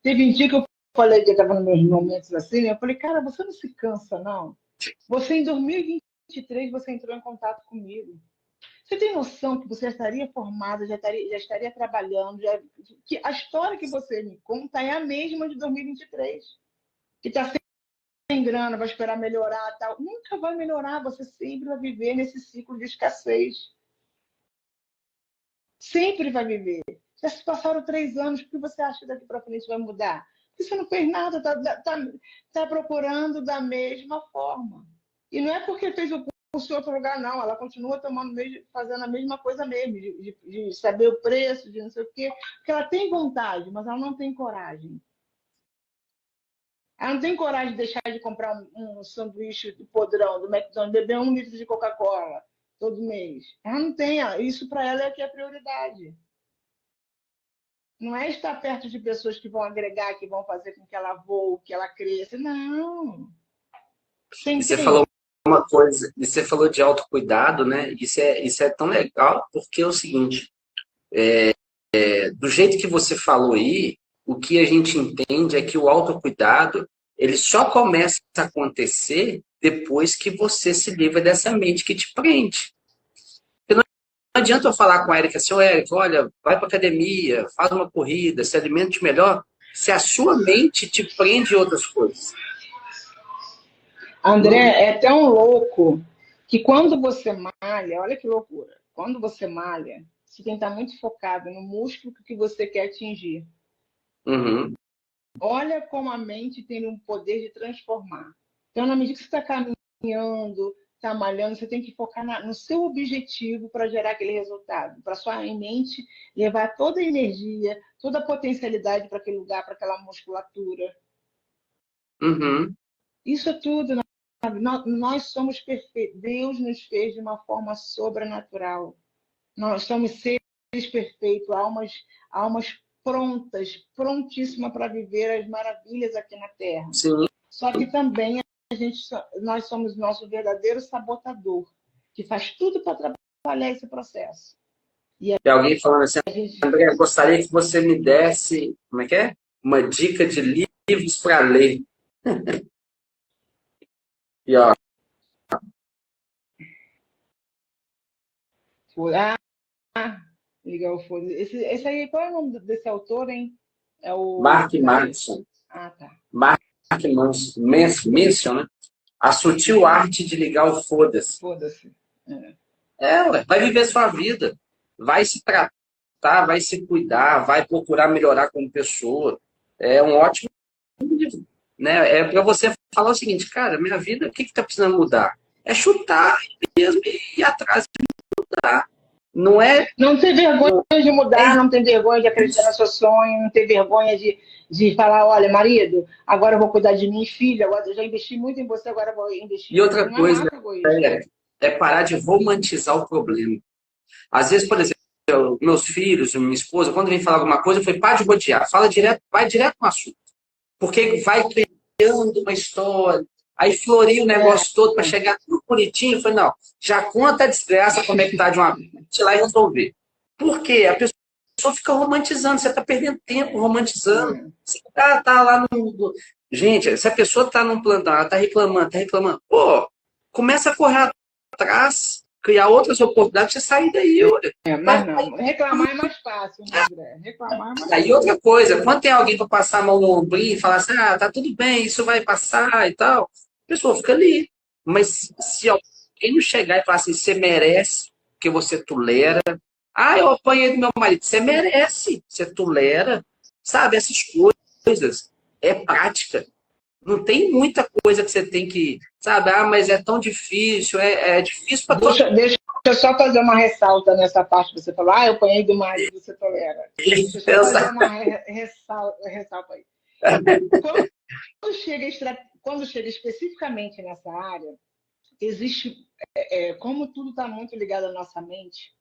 Teve um dia que eu falei, que eu estava nos meus momentos assim, eu falei, cara, você não se cansa, não? Você, em 2023, você entrou em contato comigo. Você tem noção que você já estaria formada, já estaria trabalhando, que a história que você me conta é a mesma de 2023, que está sem grana, vai esperar melhorar, tal. Nunca vai melhorar, você sempre vai viver nesse ciclo de escassez. Sempre vai viver. Já se passaram 3 anos, por que você acha que daqui para frente vai mudar? Porque você não fez nada, tá procurando da mesma forma. E não é porque fez o curso em outro lugar, não. Ela continua fazendo a mesma coisa mesmo, de saber o preço, de não sei o quê. Porque ela tem vontade, mas ela não tem coragem. Ela não tem coragem de deixar de comprar um sanduíche do podrão, do McDonald's, beber 1 litro de Coca-Cola todo mês. Ela não tem. Isso para ela é que é prioridade. Não é estar perto de pessoas que vão agregar, que vão fazer com que ela voe, que ela cresça. Não. Você E você entende? falou uma coisa, e você falou de autocuidado, né? Isso é tão legal, porque é o seguinte, do jeito que você falou aí, o que a gente entende é que o autocuidado, ele só começa a acontecer depois que você se livra dessa mente que te prende. Porque não adianta eu falar com a Érica assim, Érica, olha, vai para academia, faz uma corrida, se alimente melhor, se a sua mente te prende em outras coisas. André, é tão louco que quando você malha, olha que loucura, quando você malha, você tem que estar muito focado no músculo que você quer atingir. Uhum. Olha como a mente tem um poder de transformar. Então, na medida que você está caminhando, está malhando, você tem que focar no seu objetivo para gerar aquele resultado, para sua mente levar toda a energia, toda a potencialidade para aquele lugar, para aquela musculatura. Uhum. Isso é tudo. Nós somos perfeitos. Deus nos fez de uma forma sobrenatural. Nós somos seres perfeitos, almas prontíssimas para viver as maravilhas aqui na Terra. Sim. Só que também nós somos nosso verdadeiro sabotador, que faz tudo para atrapalhar esse processo. E alguém falando assim, André, eu gostaria que você me desse, como é que é? Uma dica de livros para ler. E ó, Ligar o fone. Esse aí, qual é o nome desse autor, hein? É o... Mark Manson. Ah, tá. Mark Manson, né? A Sutil Arte de Ligar o Foda-se. Foda-se. Ué, vai viver sua vida. Vai se tratar, vai se cuidar, vai procurar melhorar como pessoa. É um ótimo livro. Né? É para você falar o seguinte, cara, minha vida, o que está precisando mudar? É chutar mesmo e ir atrás de mudar. Não é... Não ter vergonha de mudar, não ter vergonha de acreditar no seu sonho, não ter vergonha de falar, olha, marido, agora eu vou cuidar de mim, filho, agora eu já investi muito em você, agora eu vou investir. E outra coisa é parar de romantizar o problema. Às vezes, por exemplo, meus filhos, minha esposa, quando vem falar alguma coisa, eu falei, para de rodear, fala direto, vai direto no assunto. Porque vai criando uma história, aí floria o negócio todo para chegar tudo bonitinho. Eu falei, não, já conta a desgraça como é que tá de uma vez, ir lá e resolver. Por quê? A pessoa fica romantizando, você está perdendo tempo romantizando. Você tá lá no... Gente, se a pessoa está num plantão, ela está reclamando, pô, começa a correr atrás, criar outras oportunidades para você sair daí, olha. Mas não, reclamar é mais fácil, né, André? Reclamar é mais fácil. Aí outra coisa, quando tem alguém para passar a mão no ombrinho e falar assim, tá tudo bem, isso vai passar e tal, a pessoa fica ali. Mas se alguém não chegar e falar assim, você merece, porque você tolera. Eu apanhei do meu marido, você merece, você tolera. Sabe, essas coisas. É prática. Não tem muita coisa que você tem que, sabe, mas é tão difícil, é difícil para todo mundo. Deixa eu só fazer uma ressalta nessa parte que você falou, eu apanhei do marido, você tolera. Deixa eu só fazer uma ressalta aí. Quando chega especificamente nessa área, existe, como tudo está muito ligado à nossa mente,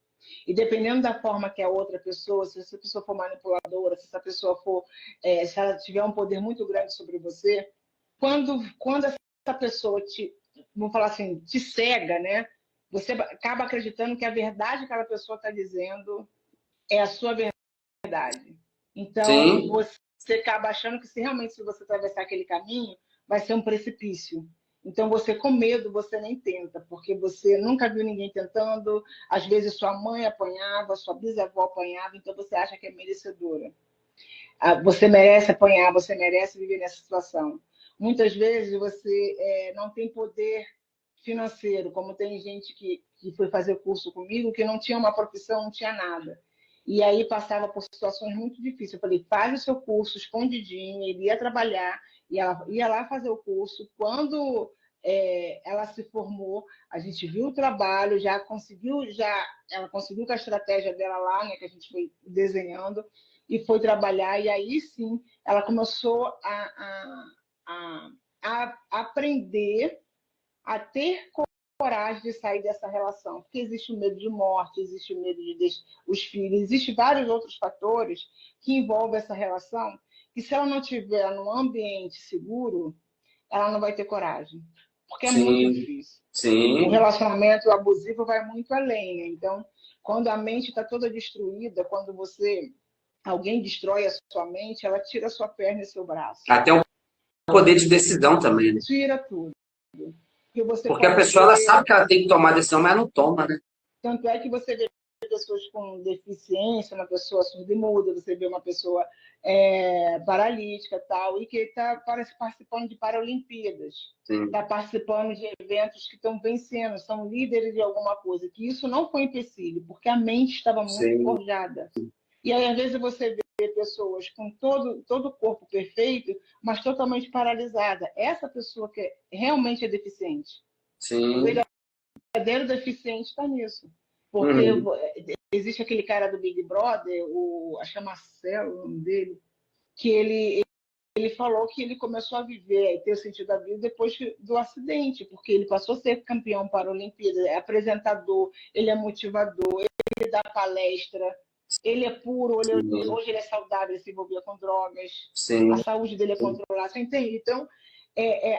e dependendo da forma que a outra pessoa, se essa pessoa for manipuladora, se essa pessoa for, se ela tiver um poder muito grande sobre você, quando essa pessoa vamos falar assim, te cega, né? Você acaba acreditando que a verdade que aquela pessoa está dizendo é a sua verdade. Então, Sim. Você acaba achando que se realmente você atravessar aquele caminho, vai ser um precipício. Então, você com medo, você nem tenta, porque você nunca viu ninguém tentando, às vezes sua mãe apanhava, sua bisavó apanhava, então você acha que é merecedora. Você merece apanhar, você merece viver nessa situação. Muitas vezes você não tem poder financeiro, como tem gente que foi fazer curso comigo, que não tinha uma profissão, não tinha nada. E aí passava por situações muito difíceis. Eu falei, faz o seu curso escondidinho, ele ia trabalhar, e ela ia lá fazer o curso. Quando ela se formou, a gente viu o trabalho, ela conseguiu com a estratégia dela lá, né, que a gente foi desenhando, e foi trabalhar, e aí sim, ela começou a aprender a ter coragem de sair dessa relação, porque existe o medo de morte, existe o medo de deixar os filhos, existem vários outros fatores que envolvem essa relação, que se ela não tiver num ambiente seguro, ela não vai ter coragem, porque é muito difícil. Sim. O relacionamento abusivo vai muito além, né? Então, quando a mente está toda destruída, quando alguém destrói a sua mente, ela tira a sua perna e seu braço. Até o poder de decisão também, né? Tira tudo. Porque a pessoa ela sabe que ela tem que tomar decisão, mas não toma, né? Tanto é que você vê pessoas com deficiência, uma pessoa surda-muda, você vê uma pessoa paralítica tal, e que está participando de Paralimpíadas, está participando de eventos que estão vencendo, são líderes de alguma coisa, que isso não foi empecilho, porque a mente estava muito forjada. E aí, às vezes, você vê pessoas com todo o corpo perfeito, mas totalmente paralisada. Essa pessoa que realmente é deficiente. Sim. O verdadeiro deficiente está nisso. Porque existe aquele cara do Big Brother, acho que é Marcelo, o nome dele, que ele falou que ele começou a viver e ter o sentido da vida depois do acidente, porque ele passou a ser campeão para a Olimpíada, é apresentador, ele é motivador, ele dá palestra. ele é puro, Sim. hoje ele é saudável, ele se envolvia com drogas, a Sim. saúde dele é controlada, você entende? Então,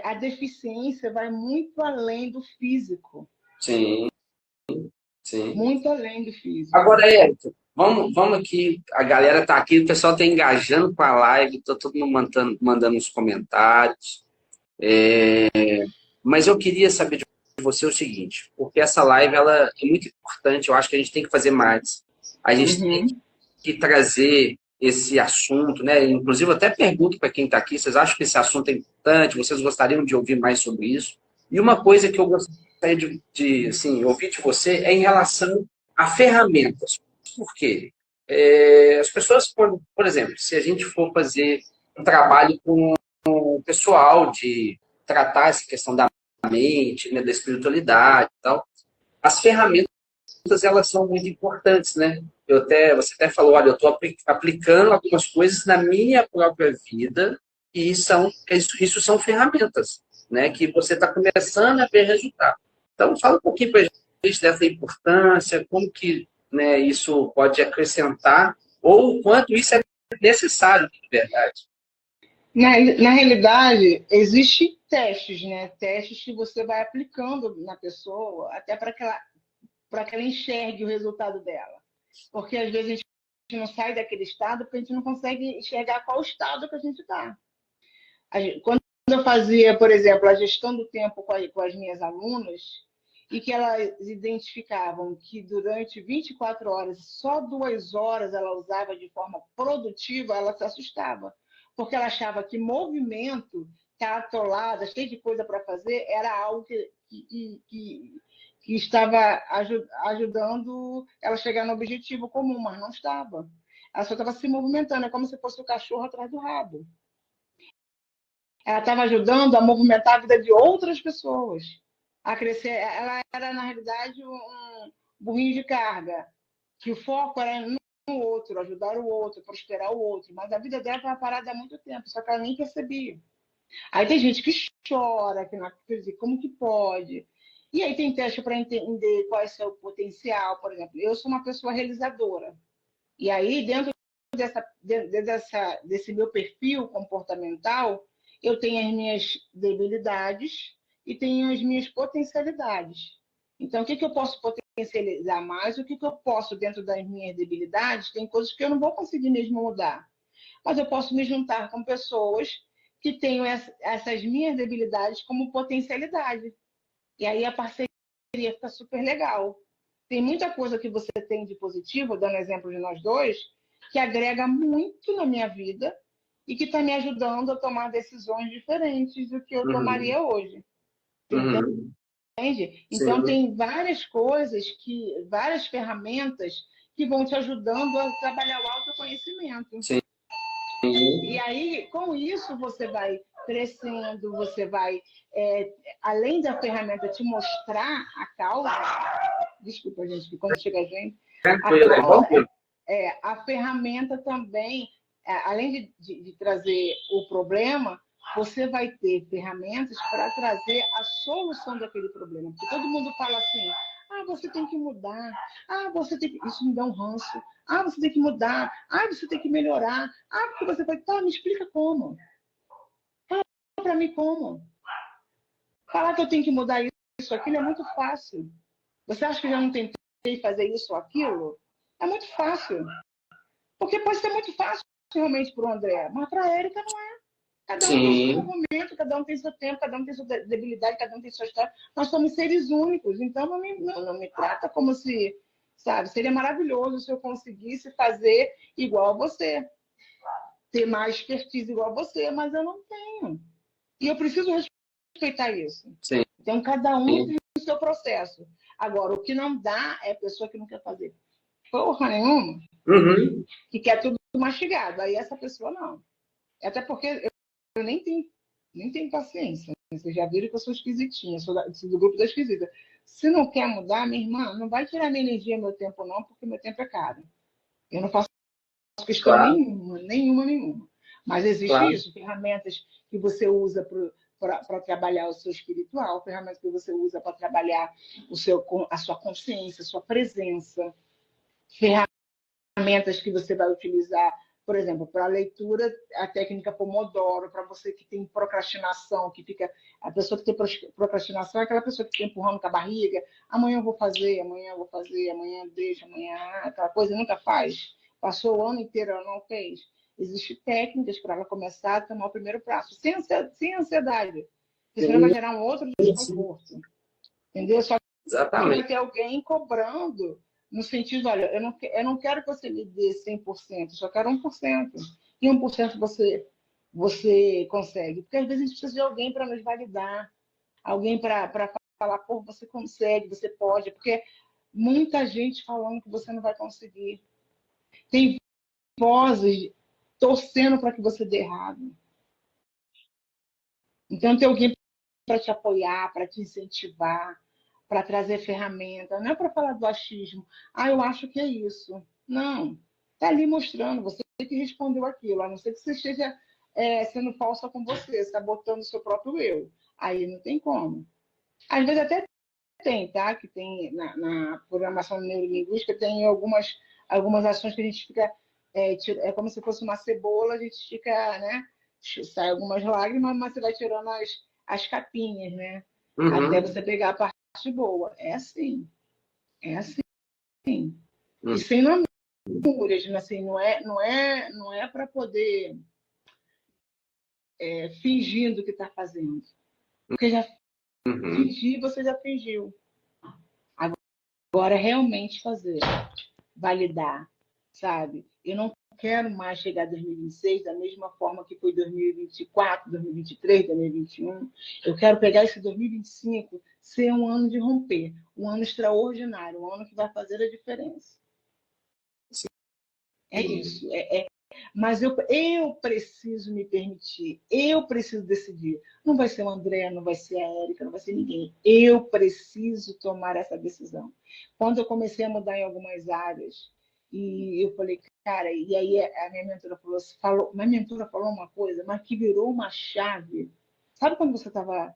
a deficiência vai muito além do físico, Sim. Sim. muito além do físico. Agora, Érica, vamos aqui. A galera está aqui, o pessoal está engajando com a live, está todo mundo mandando os comentários. Mas eu queria saber de você o seguinte, porque essa live ela é muito importante, eu acho que a gente tem que fazer mais. A gente tem Uhum. que trazer esse assunto, né? Inclusive, eu até pergunto para quem está aqui, vocês acham que esse assunto é importante? Vocês gostariam de ouvir mais sobre isso? E uma coisa que eu gostaria de assim, ouvir de você é em relação a ferramentas. Por quê? As pessoas, por exemplo, se a gente for fazer um trabalho com o pessoal de tratar essa questão da mente, né, da espiritualidade e tal, as ferramentas elas são muito importantes, né? Você até falou, olha, eu estou aplicando algumas coisas na minha própria vida e isso são ferramentas, né? Que você está começando a ver resultado. Então, fala um pouquinho para a gente dessa importância, como que, né, isso pode acrescentar ou o quanto isso é necessário, de verdade. Na realidade, existem testes, né? Testes que você vai aplicando na pessoa, até para que ela enxergue o resultado dela. Porque às vezes a gente não sai daquele estado porque a gente não consegue enxergar qual estado que a gente está. Quando eu fazia, por exemplo, a gestão do tempo com as minhas alunas, e que elas identificavam que durante 24 horas, só 2 horas ela usava de forma produtiva, ela se assustava. Porque ela achava que movimento, estar atolada, cheia de coisa para fazer, era algo que estava ajudando ela a chegar no objetivo comum, mas não estava. Ela só estava se movimentando, é como se fosse o cachorro atrás do rabo. Ela estava ajudando a movimentar a vida de outras pessoas, a crescer. Ela era, na realidade, um burrinho de carga, que o foco era no outro, ajudar o outro, prosperar o outro. Mas a vida dela estava parada há muito tempo, só que ela nem percebia. Aí tem gente que chora, que não acredita, como que pode? E aí tem teste para entender qual é o seu potencial, por exemplo. Eu sou uma pessoa realizadora. E aí, desse meu perfil comportamental, eu tenho as minhas debilidades e tenho as minhas potencialidades. Então, o que eu posso potencializar mais? O que eu posso, dentro das minhas debilidades? Tem coisas que eu não vou conseguir mesmo mudar. Mas eu posso me juntar com pessoas que tenham essas minhas debilidades como potencialidade. E aí a parceria fica super legal. Tem muita coisa que você tem de positivo, dando exemplo de nós dois, que agrega muito na minha vida e que está me ajudando a tomar decisões diferentes do que eu Uhum. tomaria hoje. Uhum. Entende? Então, Sim. tem várias coisas, várias ferramentas que vão te ajudando a trabalhar o autoconhecimento. Sim. E aí, com isso, você vai crescendo, você vai, além da ferramenta te mostrar a causa, desculpa, gente, que quando chega a gente, a Tranquilo, é bom. causa, a ferramenta também, além de trazer o problema, você vai ter ferramentas para trazer a solução daquele problema. Porque todo mundo fala assim, você tem que mudar, você tem que... Isso me dá um ranço. Você tem que mudar, você tem que melhorar, porque você vai... Tá, me explica como. Fala para mim como. Falar que eu tenho que mudar isso, aquilo é muito fácil. Você acha que eu já não tentei fazer isso ou aquilo? É muito fácil. Porque pode ser muito fácil realmente para o André, mas para a Érica não é. Cada um tem seu Sim. momento, cada um tem seu tempo, cada um tem sua debilidade, cada um tem sua história. Nós somos seres únicos, então não me trata como se, sabe, seria maravilhoso se eu conseguisse fazer igual a você, ter mais expertise igual a você, mas eu não tenho. E eu preciso respeitar isso. Sim. Então, cada um tem o seu processo. Agora, o que não dá é a pessoa que não quer fazer porra nenhuma, Uhum. que quer tudo mastigado. Aí essa pessoa não. Até porque eu nem tenho paciência. Vocês já viram que eu sou esquisitinha, sou do grupo da esquisita. Se não quer mudar, minha irmã, não vai tirar minha energia, meu tempo, não, porque meu tempo é caro. Eu não faço questão Claro, nenhuma. Mas existe claro. isso, ferramentas que você usa para trabalhar o seu espiritual, ferramentas que você usa para trabalhar a sua consciência, a sua presença, ferramentas ferramentas que você vai utilizar, por exemplo, para a leitura, a técnica Pomodoro, para você que tem procrastinação, que fica. A pessoa que tem procrastinação é aquela pessoa que fica empurrando com a barriga, amanhã eu vou fazer, amanhã eu vou fazer, amanhã deixa, amanhã aquela coisa nunca faz. Passou o ano inteiro, ela não fez. Existem técnicas para ela começar a tomar o primeiro passo, sem ansiedade. Porque senão vai gerar um outro desconforto. Entendeu? Só que Exatamente. vai ter alguém cobrando, no sentido, olha, eu não quero que você me dê 100%, eu só quero 1%. E 1% você consegue. Porque às vezes a gente precisa de alguém para nos validar, alguém para falar, pô, você consegue, você pode. Porque muita gente falando que você não vai conseguir. Tem vozes torcendo para que você dê errado. Então, tem alguém para te apoiar, para te incentivar, para trazer ferramenta. Não é para falar do achismo. Ah, eu acho que é isso. Não. Está ali mostrando, você que respondeu aquilo, a não ser que você esteja sendo falsa com você, sabotando o seu próprio eu. Aí não tem como. Às vezes até tem, tá? Que tem na programação neurolinguística, tem algumas ações que a gente fica. É como se fosse uma cebola, a gente fica, né? Sai algumas lágrimas, mas você vai tirando as capinhas, né? Até você pegar a parte boa. É assim. É assim. E sem lamúrias, assim, não é para poder fingindo que está fazendo. Porque já fingir, você já fingiu. Agora, realmente fazer. Validar, sabe? Eu não quero mais chegar a 2026 da mesma forma que foi 2024, 2023, 2021. Eu quero pegar esse 2025 ser um ano de romper, um ano extraordinário, um ano que vai fazer a diferença. É isso. Mas eu preciso me permitir, eu preciso decidir. Não vai ser o André, não vai ser a Érica, não vai ser ninguém. Eu preciso tomar essa decisão. Quando eu comecei a mudar em algumas áreas, e eu falei, cara, e aí a minha mentora falou uma coisa, mas que virou uma chave. Sabe quando você estava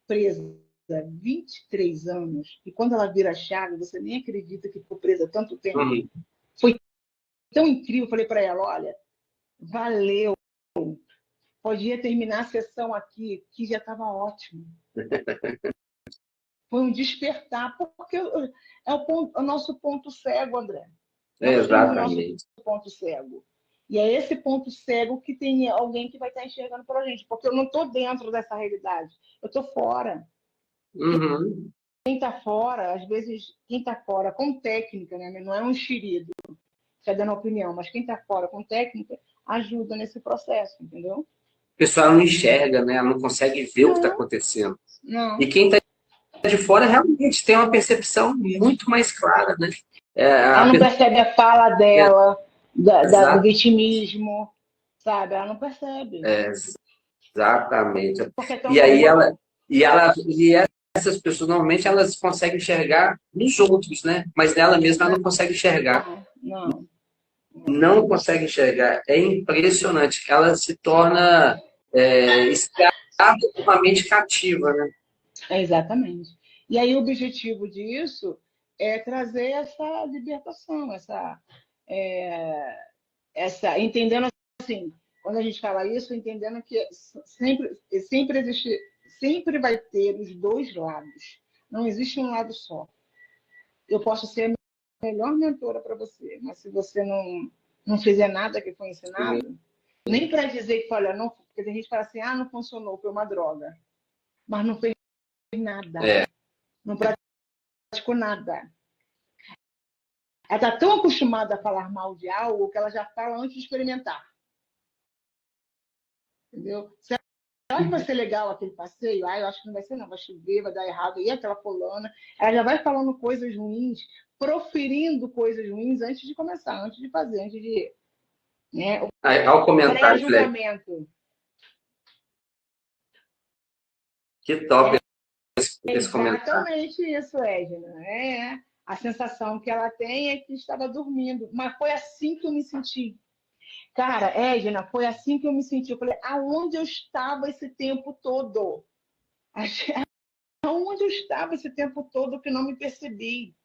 presa 23 anos, e quando ela vira a chave, você nem acredita que ficou presa tanto tempo? Foi tão incrível, eu falei para ela, olha, valeu. Podia terminar a sessão aqui, que já estava ótimo. Foi um despertar, porque é o nosso ponto cego, André. Nós temos o nosso ponto cego. E é esse ponto cego que tem alguém que vai estar enxergando para a gente, porque eu não estou dentro dessa realidade, eu estou fora. Quem está fora, às vezes, quem está fora com técnica, né? Não é um enxerido, está dando opinião, mas quem está fora com técnica ajuda nesse processo, entendeu? O pessoal não enxerga, né? Não consegue ver o que está acontecendo. Não. E quem está de fora realmente tem uma percepção muito mais clara, né? Ela não percebe a fala dela, do vitimismo, sabe? Ela não percebe. Exatamente. E essas pessoas, normalmente, elas conseguem enxergar nos outros, né? Mas nela mesma ela não consegue enxergar. Não consegue enxergar. É impressionante. Ela se torna escrava de uma mente cativa, né? Exatamente. E aí o objetivo disso é trazer essa libertação, entendendo assim, quando a gente fala isso, entendendo que sempre vai ter os dois lados. Não existe um lado só. Eu posso ser a melhor mentora para você, mas se você não fizer nada que foi ensinado, nem para dizer que, olha, não, porque tem gente que fala assim, não funcionou, foi uma droga. Mas não fez nada. Não praticou nada. Ela está tão acostumada a falar mal de algo que ela já fala antes de experimentar. Entendeu? Será que vai ser legal aquele passeio? Eu acho que não vai ser, não. Vai chover, vai dar errado. E aquela fulana? Ela já vai falando coisas ruins, proferindo coisas ruins antes de começar, antes de fazer, antes de... Né? Ao comentário, pré-julgamento. Que top esse comentário. Exatamente isso, Edna. A sensação que ela tem é que estava dormindo. Mas foi assim que eu me senti. Cara, Edna, foi assim que eu me senti. Eu falei, aonde eu estava esse tempo todo? Aonde eu estava esse tempo todo que não me percebi?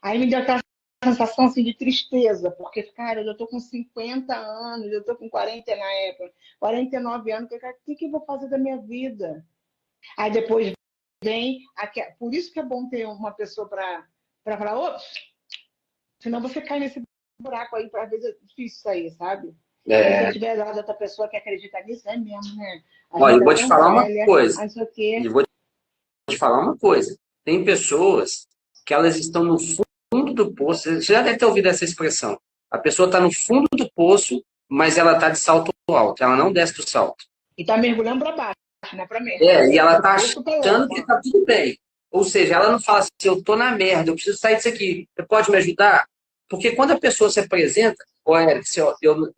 Aí me deu aquela sensação assim, de tristeza, porque, cara, eu já estou com 50 anos, eu estou com 40 na época, 49 anos, o que eu vou fazer da minha vida? Aí depois vem, por isso que é bom ter uma pessoa para falar, ô, senão você cai nesse buraco aí, às vezes é difícil sair, sabe? Aí se eu tiver lá outra pessoa que acredita nisso, é mesmo, né? A Olha, gente eu tá vou te tão falar uma velha, coisa. não sei o quê. E vou te falar uma coisa. Tem pessoas que elas estão no fundo do poço. Você já deve ter ouvido essa expressão. A pessoa está no fundo do poço, mas ela está de salto alto. Ela não desce do salto. E tá mergulhando para baixo, né? Para mim. E ela está Poço pra achando que está tudo bem. Ou seja, ela não fala assim, eu tô na merda, eu preciso sair disso aqui. Você pode me ajudar? Porque quando a pessoa se apresenta, ô Eric,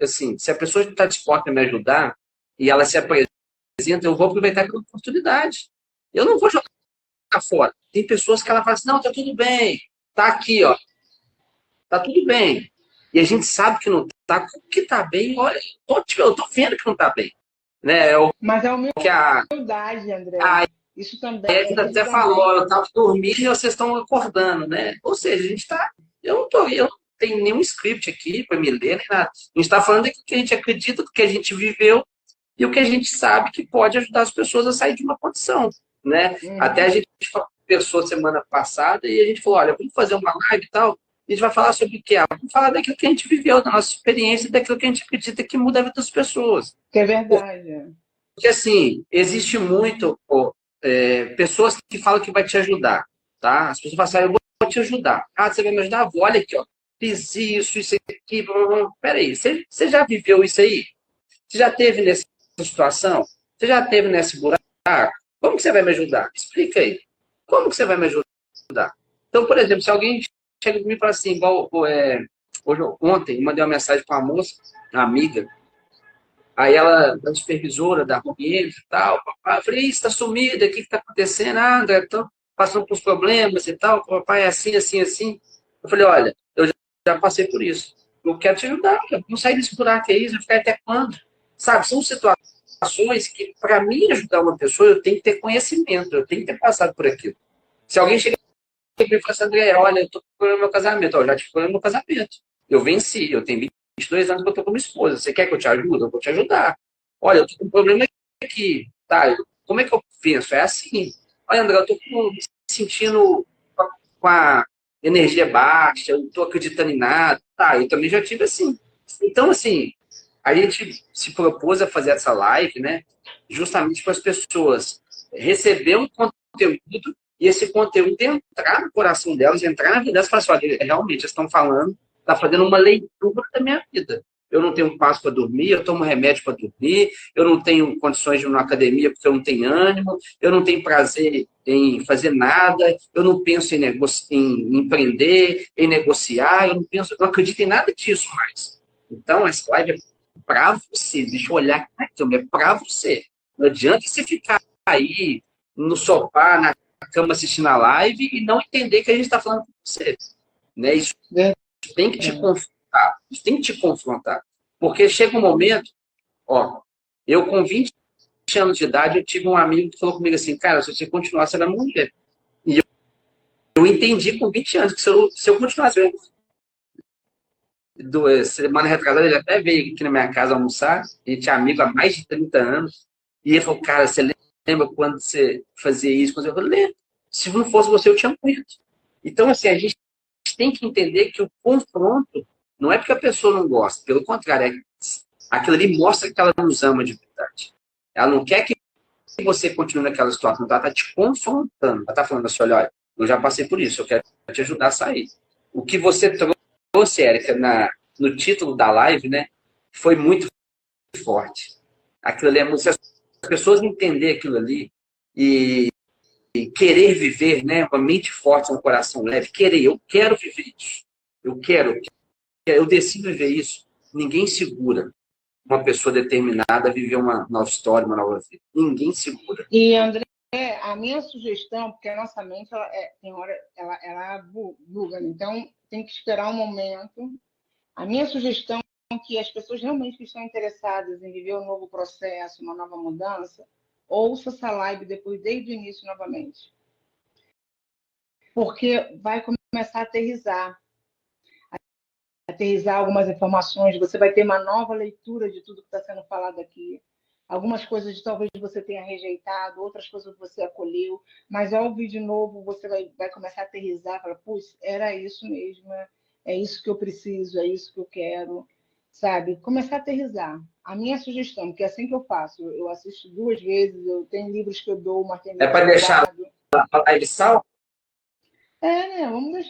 assim, se a pessoa está disposta a me ajudar e ela se apresenta, eu vou aproveitar aquela oportunidade. Eu não vou jogar fora. Tem pessoas que ela fala assim, não, tá tudo bem, tá aqui, ó, tá tudo bem. E a gente sabe que não tá, como que tá bem, olha, eu tô vendo que não tá bem. Né? Mas é Que humildade, André. Isso também, Ed até falou, eu estava dormindo e vocês estão acordando, né? Ou seja, a gente está. Eu não tenho nenhum script aqui para me ler, nem nada. A gente está falando daquilo que a gente acredita, do que a gente viveu e o que a gente sabe que pode ajudar as pessoas a sair de uma condição, né? Até a gente conversou semana passada e a gente falou, olha, vamos fazer uma live e tal, a gente vai falar sobre o quê? Vamos falar daquilo que a gente viveu, da nossa experiência, daquilo que a gente acredita que muda a vida das pessoas. Que é verdade. Porque, assim, existe muito pessoas que falam que vai te ajudar, tá? As pessoas falam assim, eu vou te ajudar. Ah, você vai me ajudar? Vou, olha aqui, ó. Fiz isso aqui. Blá, blá, blá. Peraí, você já viveu isso aí? Você já teve nessa situação? Você já teve nesse buraco? Como que você vai me ajudar? Explica aí. Como que você vai me ajudar? Então, por exemplo, se alguém chega comigo e fala assim, igual ontem, eu mandei uma mensagem para uma moça, uma amiga, aí ela, a supervisora da Romeiros e tal, papai, eu falei, está sumida, o que está acontecendo? Ah, André, estou passando por problemas e tal, papai é assim, assim, assim. Eu falei, olha, eu já passei por isso. Eu quero te ajudar, eu não sair desse buraco aí, vai ficar até quando? Sabe, são situações que, para mim, ajudar uma pessoa, eu tenho que ter conhecimento, eu tenho que ter passado por aquilo. Se alguém chega e fala assim, André, olha, eu estou com problema no meu casamento, eu já tive problema no meu casamento. Eu venci, eu tenho 22 anos que eu estou com minha esposa. Você quer que eu te ajude? Eu vou te ajudar. Olha, eu estou com um problema aqui. Tá, como é que eu penso? É assim. Olha, André, eu estou me sentindo com a energia baixa, eu não estou acreditando em nada. Tá, eu também já tive assim. Então, assim, a gente se propôs a fazer essa live, né? Justamente para as pessoas receber um conteúdo e esse conteúdo entrar no coração delas, entrar na vida delas e falar assim, olha, realmente, eles estão falando, está fazendo uma leitura da minha vida. Eu não tenho passo para dormir, eu tomo remédio para dormir, eu não tenho condições de ir na academia porque eu não tenho ânimo, eu não tenho prazer em fazer nada, eu não penso em empreender, em negociar, eu não acredito em nada disso mais. Então, essa live é para você, deixa eu olhar aqui, é para você. Não adianta você ficar aí no sofá, na cama assistindo a live e não entender que a gente está falando com você. Né? Isso tem que te confrontar. Isso tem que te confrontar. Porque chega um momento, ó, eu com 20 anos de idade, eu tive um amigo que falou comigo assim, cara, se você continuar, você vai morrer. E eu entendi com 20 anos que se eu continuasse, semana retrasada, ele até veio aqui na minha casa almoçar, a gente é amigo há mais de 30 anos, e ele falou, cara, você lembra quando você fazia isso? Quando eu falei, lembro. Se não fosse você, eu tinha morrido. Então, assim, a gente tem que entender que o confronto não é porque a pessoa não gosta, pelo contrário, aquilo ali mostra que ela nos ama de verdade. Ela não quer que você continue naquela situação, ela está te confrontando, ela está falando assim, olha, eu já passei por isso, eu quero te ajudar a sair. O que você trouxe, Érica, no título da live, né, foi muito forte. Aquilo ali é muito... Se as pessoas entenderem aquilo ali e querer viver, né, uma mente forte, um coração leve, eu quero viver isso. Eu decido viver isso. Ninguém segura uma pessoa determinada a viver uma nova história, uma nova vida. Ninguém segura. E, André, a minha sugestão, porque a nossa mente, tem hora, ela buga, então tem que esperar um momento. A minha sugestão é que as pessoas realmente que estão interessadas em viver um novo processo, uma nova mudança, ouça essa live depois, desde o início, novamente. Porque vai começar a aterrissar. aterrissar algumas informações, você vai ter uma nova leitura de tudo que está sendo falado aqui. Algumas coisas talvez você tenha rejeitado, outras coisas você acolheu, mas ao ouvir de novo, você vai começar a aterrissar, falar, putz, era isso mesmo, é isso que eu preciso, é isso que eu quero, sabe? Começar a aterrissar. A minha sugestão, que é assim que eu faço, eu assisto 2 vezes, eu tenho livros que eu dou, mas tem É livros para que eu deixar guardo. a live salva? É, né? Vamos